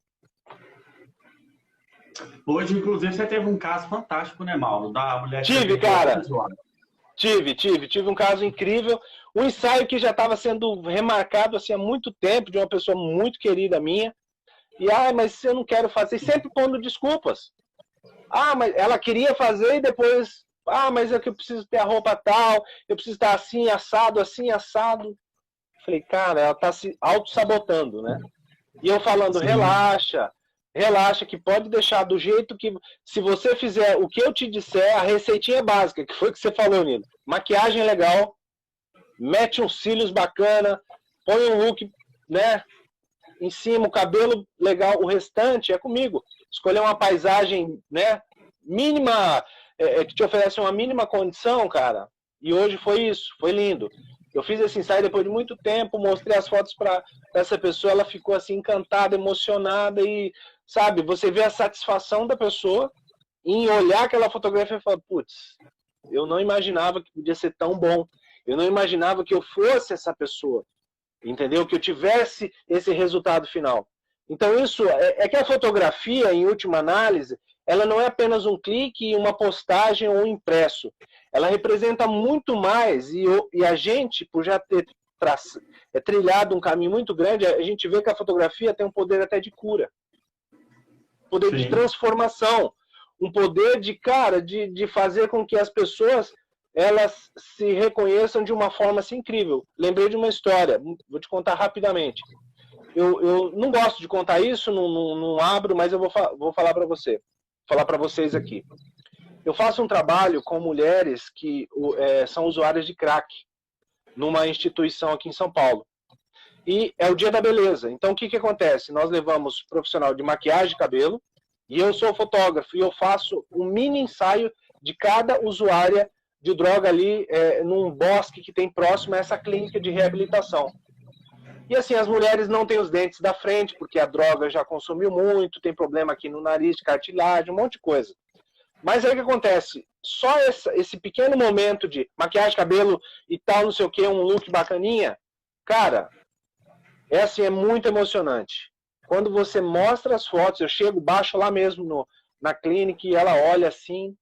Hoje, inclusive, você teve um caso fantástico, né, Mauro? Da mulher que tive, cara. Tive um caso incrível. Um ensaio que já estava sendo remarcado assim, há muito tempo, de uma pessoa muito querida minha. E, mas eu não quero fazer. Sempre pondo desculpas. Mas ela queria fazer e depois... mas é que eu preciso ter a roupa tal, eu preciso estar assim, assado, assim, assado. Falei, cara, ela está se auto-sabotando, né? E eu falando, relaxa que pode deixar do jeito que... Se você fizer o que eu te disser, a receitinha básica, que foi o que você falou, Nilo. Maquiagem legal, mete uns cílios bacana, põe um look, né, em cima, o cabelo legal, o restante é comigo. Escolher uma paisagem, né, mínima, que te oferece uma mínima condição, cara. E hoje foi isso, foi lindo. Eu fiz esse ensaio depois de muito tempo, mostrei as fotos para essa pessoa, ela ficou assim encantada, emocionada e, sabe, você vê a satisfação da pessoa em olhar aquela fotografia e falar, putz, eu não imaginava que podia ser tão bom, eu não imaginava que eu fosse essa pessoa, entendeu? Que eu tivesse esse resultado final. Então isso, que a fotografia, em última análise, ela não é apenas um clique, uma postagem ou um impresso. Ela representa muito mais e a gente, por já ter trilhado um caminho muito grande, a gente vê que a fotografia tem um poder até de cura. Poder de transformação. um poder de, cara, de fazer com que as pessoas elas se reconheçam de uma forma assim, incrível. Lembrei de uma história, vou te contar rapidamente. Eu não gosto de contar isso, não abro, mas eu vou falar para você, falar para vocês aqui. Eu faço um trabalho com mulheres que são usuárias de crack, numa instituição aqui em São Paulo. E é o Dia da Beleza. Então, o que acontece? Nós levamos profissional de maquiagem e cabelo, e eu sou fotógrafo, e eu faço um mini ensaio de cada usuária de droga ali num bosque que tem próximo a essa clínica de reabilitação. E assim, as mulheres não têm os dentes da frente, porque a droga já consumiu muito, tem problema aqui no nariz, de cartilagem, um monte de coisa. Mas aí o que acontece? Só esse pequeno momento de maquiagem, cabelo e tal, não sei o que, um look bacaninha, cara, é muito emocionante. Quando você mostra as fotos, eu chego, baixo lá mesmo na clínica e ela olha assim,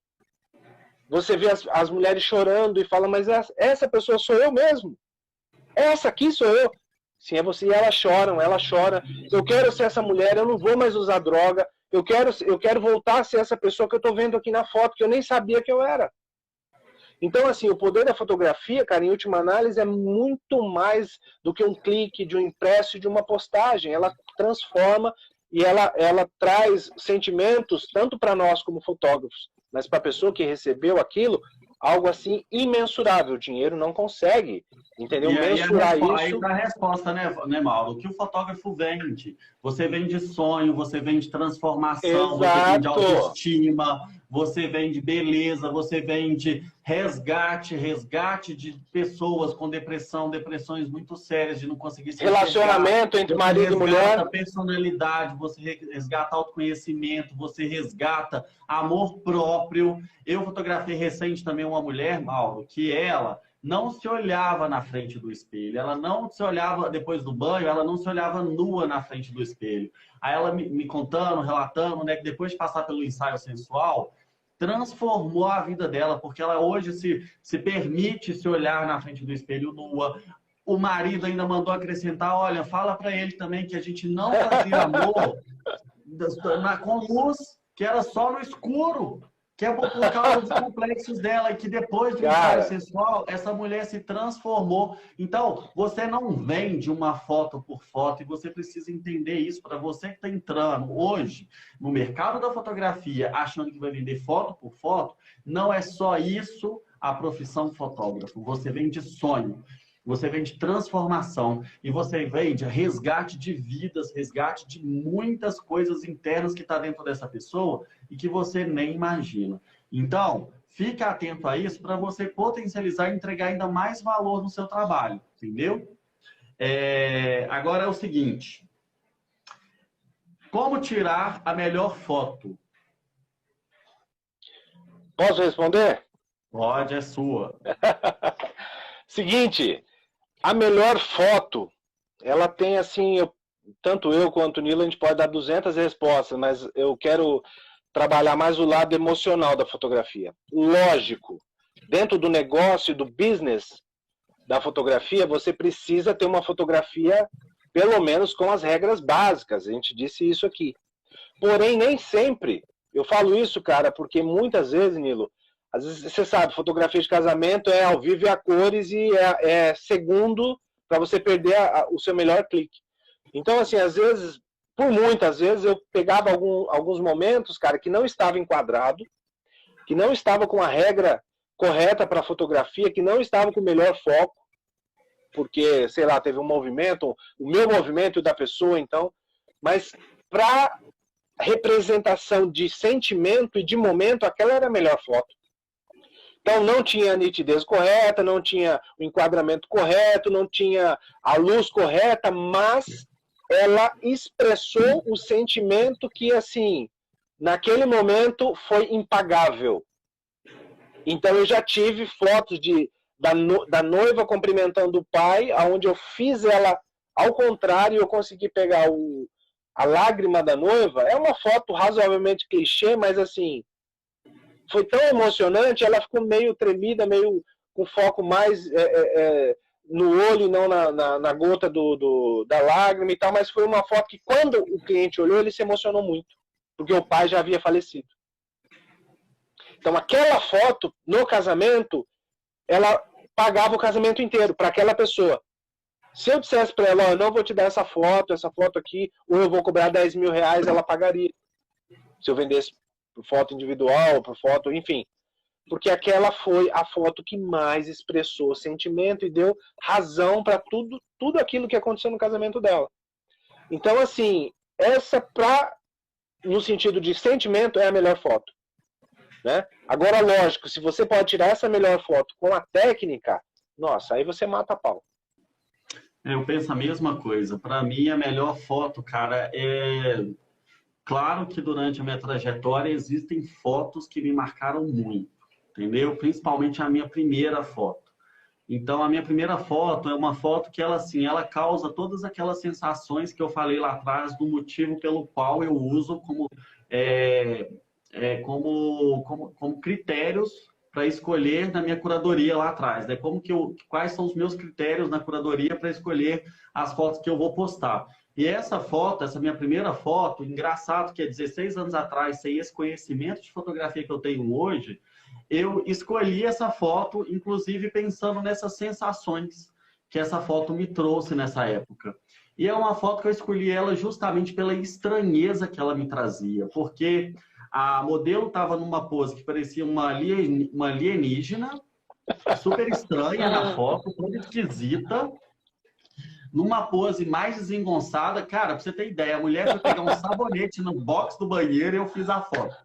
você vê as mulheres chorando e fala, mas essa pessoa sou eu mesmo? Essa aqui sou eu? Sim, é você. E ela chora. Eu quero ser essa mulher, eu não vou mais usar droga. Eu quero voltar a ser essa pessoa que eu estou vendo aqui na foto, que eu nem sabia que eu era. Então, assim, o poder da fotografia, cara, em última análise, é muito mais do que um clique, de um impresso, de uma postagem. Ela transforma e ela traz sentimentos, tanto para nós como fotógrafos, mas para a pessoa que recebeu aquilo, algo assim imensurável. O dinheiro não consegue, entendeu? Mensurar isso. Aí dá a resposta, né, Mauro? O que o fotógrafo vende? Você vende sonho, você vende transformação, Exato. você vende autoestima, você vende beleza, você vende resgate de pessoas com depressões muito sérias, de não conseguir se relacionamento entre marido e mulher. Você resgata personalidade, você resgata autoconhecimento, você resgata amor próprio. Eu fotografei recente também uma mulher, Mauro, que ela não se olhava na frente do espelho, ela não se olhava depois do banho, ela não se olhava nua na frente do espelho. Aí ela me contando, relatando, né, que depois de passar pelo ensaio sensual, transformou a vida dela, porque ela hoje se permite se olhar na frente do espelho nua. O marido ainda mandou acrescentar, olha, fala para ele também que a gente não fazia amor com luz, que era só no escuro, que é por causa dos complexos dela, e que depois do ensaio sensual, essa mulher se transformou. Então, você não vende uma foto por foto, e você precisa entender isso. Para você que está entrando hoje no mercado da fotografia, achando que vai vender foto por foto, não é só isso a profissão fotógrafo. Você vende sonho. Você vende transformação e você vende resgate de vidas, resgate de muitas coisas internas que está dentro dessa pessoa e que você nem imagina. Então, fique atento a isso para você potencializar e entregar ainda mais valor no seu trabalho, entendeu? Agora é o seguinte, como tirar a melhor foto? Posso responder? Pode, é sua. Seguinte, a melhor foto, ela tem assim, tanto eu quanto o Nilo, a gente pode dar 200 respostas, mas eu quero trabalhar mais o lado emocional da fotografia. Lógico, dentro do negócio, do business da fotografia, você precisa ter uma fotografia, pelo menos com as regras básicas, a gente disse isso aqui. Porém, nem sempre, eu falo isso, cara, porque muitas vezes, Nilo, às vezes, você sabe, fotografia de casamento é ao vivo e a cores e é segundo para você perder o seu melhor clique. Então, assim, às vezes, por muitas vezes, eu pegava alguns momentos, cara, que não estava enquadrado, que não estava com a regra correta para a fotografia, que não estava com o melhor foco, porque, sei lá, teve um movimento, o meu movimento da pessoa, então, mas para representação de sentimento e de momento, aquela era a melhor foto. Então não tinha a nitidez correta, não tinha o enquadramento correto, não tinha a luz correta, mas ela expressou o sentimento que, assim, naquele momento foi impagável. Então eu já tive fotos da noiva cumprimentando o pai, onde eu fiz ela ao contrário, eu consegui pegar a lágrima da noiva. É uma foto razoavelmente clichê, mas assim, foi tão emocionante, ela ficou meio tremida, meio com foco mais no olho, não na gota da lágrima e tal, mas foi uma foto que quando o cliente olhou, ele se emocionou muito, porque o pai já havia falecido. Então, aquela foto no casamento, ela pagava o casamento inteiro para aquela pessoa. Se eu dissesse para ela, ó, eu não vou te dar essa foto aqui, ou eu vou cobrar 10 mil reais, ela pagaria. Se eu vendesse por foto individual, por foto, enfim. Porque aquela foi a foto que mais expressou sentimento e deu razão para tudo aquilo que aconteceu no casamento dela. Então, assim, essa no sentido de sentimento é a melhor foto. Né? Agora, lógico, se você pode tirar essa melhor foto com a técnica, nossa, aí você mata a pau. Eu penso a mesma coisa. Para mim, a melhor foto, cara, é... Claro que durante a minha trajetória existem fotos que me marcaram muito, entendeu? Principalmente a minha primeira foto. Então, a minha primeira foto é uma foto que ela, assim, ela causa todas aquelas sensações que eu falei lá atrás do motivo pelo qual eu uso como critérios para escolher na minha curadoria lá atrás, né? Quais são os meus critérios na curadoria para escolher as fotos que eu vou postar. E essa foto, essa minha primeira foto, engraçado que é 16 anos atrás, sem esse conhecimento de fotografia que eu tenho hoje, eu escolhi essa foto, inclusive pensando nessas sensações que essa foto me trouxe nessa época. E é uma foto que eu escolhi ela justamente pela estranheza que ela me trazia, porque a modelo estava numa pose que parecia uma alienígena, super estranha na foto, toda esquisita, numa pose mais desengonçada. Cara, pra você ter ideia, a mulher foi pegar um sabonete no box do banheiro e eu fiz a foto.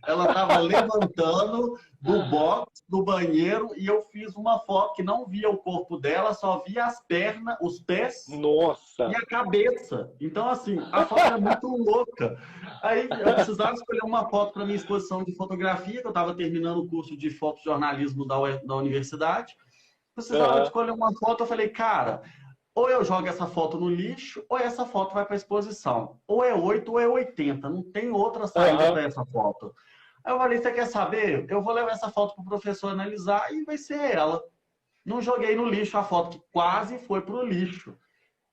Ela estava levantando do box do banheiro e eu fiz uma foto que não via o corpo dela, só via as pernas, os pés. Nossa. E a cabeça. Então, assim, a foto é muito louca. Aí eu precisava escolher uma foto para minha exposição de fotografia, que eu estava terminando o curso de fotojornalismo da universidade. Precisava escolher uma foto, eu falei, cara, ou eu jogo essa foto no lixo, ou essa foto vai para a exposição. Ou é 8 ou é 80. Não tem outra saída para essa foto. Aí eu falei, você quer saber? Eu vou levar essa foto para o professor analisar e vai ser ela. Não joguei no lixo a foto, que quase foi para o lixo.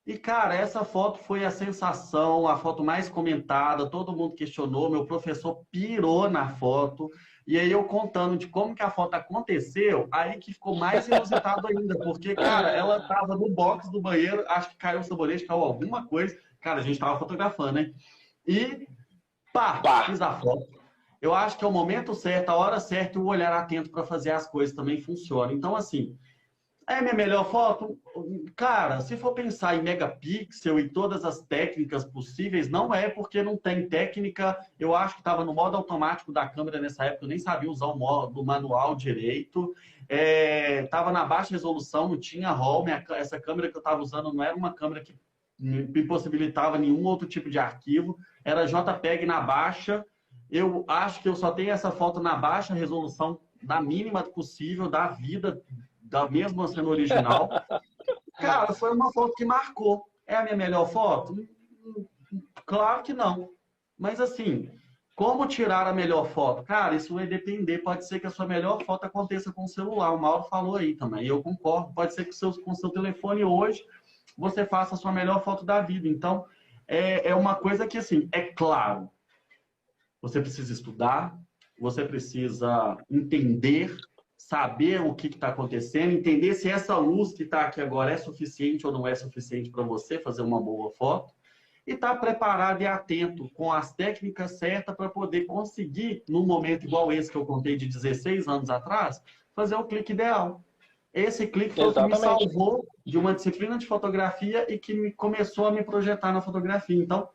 E, cara, essa foto foi a sensação, a foto mais comentada, todo mundo questionou, meu professor pirou na foto. E aí eu contando de como que a foto aconteceu, aí que ficou mais inusitado ainda, porque, cara, ela tava no box do banheiro, acho que caiu o sabonete, caiu alguma coisa. Cara, a gente tava fotografando, né? E, fiz a foto. Eu acho que é o momento certo, a hora certa e o olhar atento para fazer as coisas também funciona. Então, assim, é a minha melhor foto? Cara, se for pensar em megapixel e todas as técnicas possíveis, não é porque não tem técnica. Eu acho que estava no modo automático da câmera nessa época, eu nem sabia usar o modo manual direito. Estava na baixa resolução, não tinha RAW. Essa câmera que eu estava usando não era uma câmera que me possibilitava nenhum outro tipo de arquivo. Era JPEG na baixa. Eu acho que eu só tenho essa foto na baixa resolução, da mínima possível, da vida, da mesma sendo original. Cara, foi uma foto que marcou. É a minha melhor foto? Claro que não. Mas assim, como tirar a melhor foto? Cara, isso vai depender. Pode ser que a sua melhor foto aconteça com o celular. O Mauro falou aí também. E eu concordo. Pode ser que com o seu telefone hoje você faça a sua melhor foto da vida. Então, é uma coisa que, assim, é claro. Você precisa estudar, você precisa entender, saber o que está acontecendo, entender se essa luz que está aqui agora é suficiente ou não é suficiente para você fazer uma boa foto, e estar preparado e atento com as técnicas certas para poder conseguir, num momento igual esse que eu contei de 16 anos atrás, fazer o clique ideal. Esse clique foi o que me salvou de uma disciplina de fotografia e que começou a me projetar na fotografia. Então,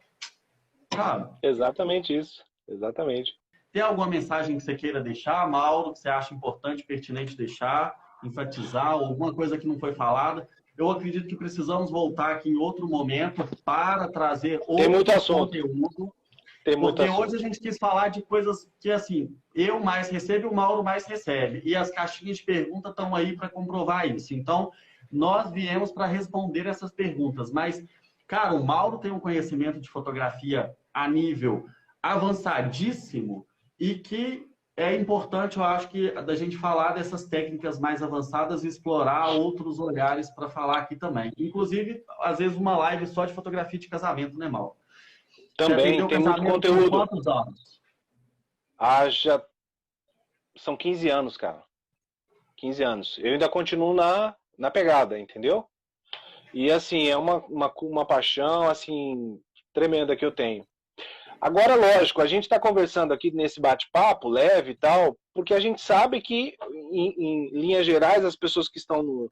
cara... Exatamente isso. Exatamente. Tem alguma mensagem que você queira deixar, Mauro, que você acha importante, pertinente deixar, enfatizar, ou alguma coisa que não foi falada? Eu acredito que precisamos voltar aqui em outro momento para trazer outro conteúdo. Porque hoje a gente quis falar de coisas que, assim, eu mais recebo e o Mauro mais recebe. E as caixinhas de pergunta estão aí para comprovar isso. Então, nós viemos para responder essas perguntas. Mas, cara, o Mauro tem um conhecimento de fotografia a nível avançadíssimo e que é importante, eu acho, que da gente falar dessas técnicas mais avançadas e explorar outros olhares para falar aqui também. Inclusive, às vezes, uma live só de fotografia de casamento, né, Mauro? Também tem muito conteúdo. Quantos anos? Já são 15 anos, cara. 15 anos. Eu ainda continuo na pegada, entendeu? E assim, é uma paixão assim tremenda que eu tenho. Agora, lógico, a gente está conversando aqui nesse bate-papo leve e tal, porque a gente sabe que, em linhas gerais, as pessoas que estão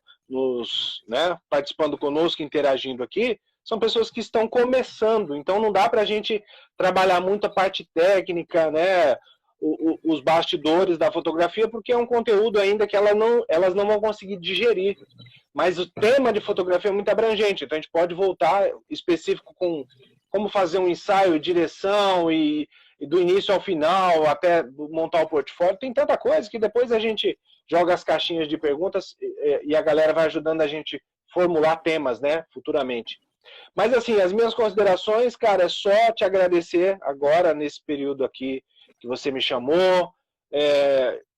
né, participando conosco, interagindo aqui, são pessoas que estão começando. Então, não dá para a gente trabalhar muito a parte técnica, né, os bastidores da fotografia, porque é um conteúdo ainda que elas não vão conseguir digerir. Mas o tema de fotografia é muito abrangente, então a gente pode voltar específico com como fazer um ensaio, direção e do início ao final, até montar o portfólio. Tem tanta coisa que depois a gente joga as caixinhas de perguntas e a galera vai ajudando a gente formular temas, né, futuramente. Mas assim, as minhas considerações, cara, é só te agradecer agora, nesse período aqui que você me chamou.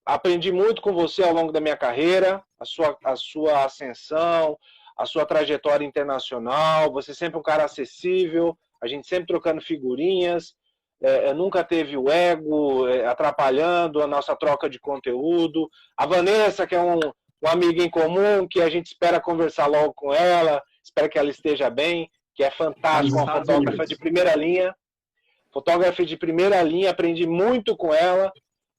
Aprendi muito com você ao longo da minha carreira, a sua ascensão, a sua trajetória internacional. Você sempre um cara acessível, a gente sempre trocando figurinhas, nunca teve o ego atrapalhando a nossa troca de conteúdo. A Vanessa, que é um amigo em comum, que a gente espera conversar logo com ela, espero que ela esteja bem, que é fantástica, uma fotógrafa de primeira linha. Fotógrafa de primeira linha, aprendi muito com ela.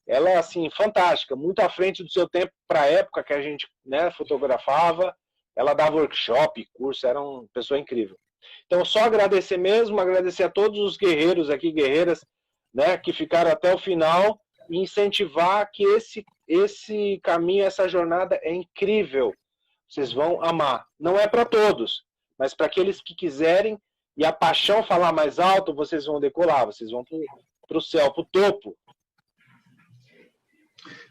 Ela é, assim, fantástica, muito à frente do seu tempo para a época que a gente, né, fotografava. Ela dava workshop, curso, era uma pessoa incrível. Então, só agradecer mesmo, agradecer a todos os guerreiros aqui, guerreiras, né, que ficaram até o final e incentivar que esse caminho, essa jornada é incrível. Vocês vão amar. Não é para todos, mas para aqueles que quiserem e a paixão falar mais alto, vocês vão decolar, vocês vão para o céu, para o topo.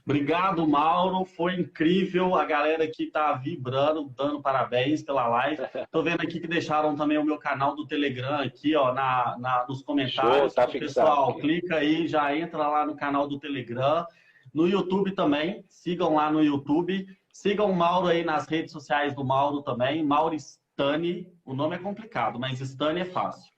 Obrigado, Mauro. Foi incrível. A galera aqui tá vibrando, dando parabéns pela live. Tô vendo aqui que deixaram também o meu canal do Telegram aqui, ó, nos comentários. Show, tá pessoal, aqui. clica aí, já entra lá no canal do Telegram. No YouTube também, sigam lá no YouTube. Sigam o Mauro aí nas redes sociais do Mauro também. Mauro Stani, o nome é complicado, mas Stani é fácil.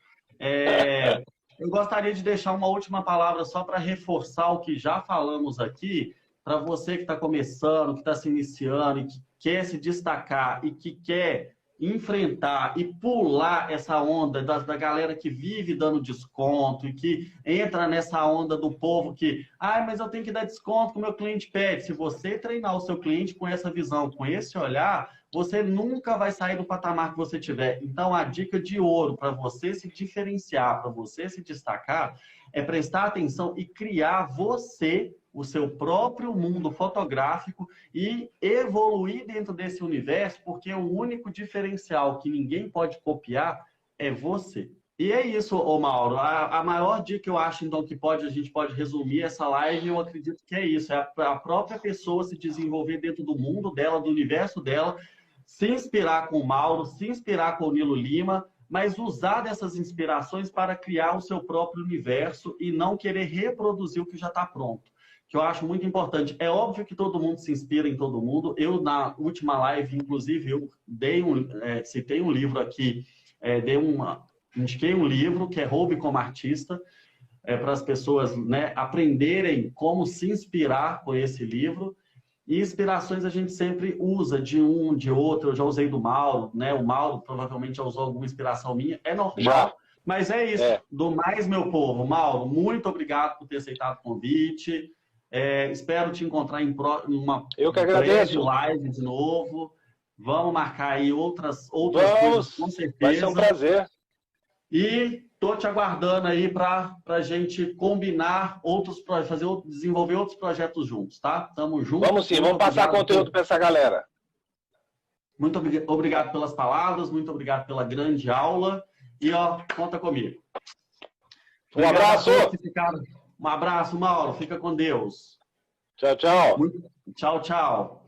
Eu gostaria de deixar uma última palavra só para reforçar o que já falamos aqui. Para você que está começando, que está se iniciando e que quer se destacar e que quer enfrentar e pular essa onda da galera que vive dando desconto e que entra nessa onda do povo que, mas eu tenho que dar desconto que o meu cliente pede. Se você treinar o seu cliente com essa visão, com esse olhar, você nunca vai sair do patamar que você tiver. Então, a dica de ouro para você se diferenciar, para você se destacar, é prestar atenção e criar o seu próprio mundo fotográfico e evoluir dentro desse universo, porque o único diferencial que ninguém pode copiar é você. E é isso, ô Mauro. A maior dica que eu acho, então, que a gente pode resumir essa live, eu acredito que é isso. É a própria pessoa se desenvolver dentro do mundo dela, do universo dela, se inspirar com o Mauro, se inspirar com o Nilo Lima, mas usar dessas inspirações para criar o seu próprio universo e não querer reproduzir o que já está pronto. Que eu acho muito importante. É óbvio que todo mundo se inspira em todo mundo. Eu, na última live, inclusive, eu citei um livro aqui, indiquei um livro que é Roube como Artista, para as pessoas, né, aprenderem como se inspirar por esse livro. E inspirações a gente sempre usa de um, de outro. Eu já usei do Mauro, né? O Mauro provavelmente já usou alguma inspiração minha. É normal. Já. Mas é isso. Do mais, meu povo. Mauro, muito obrigado por ter aceitado o convite. Espero te encontrar em uma breve live de novo. Vamos marcar aí outras coisas, com certeza. Vai ser um prazer. E estou te aguardando aí para a gente combinar desenvolver outros projetos juntos, tá? Tamo junto. Vamos sim, vamos passar conteúdo para essa galera. Muito obrigado pelas palavras, muito obrigado pela grande aula. E, conta comigo. Um abraço! Um abraço, Mauro. Fica com Deus. Tchau, tchau. Tchau, tchau.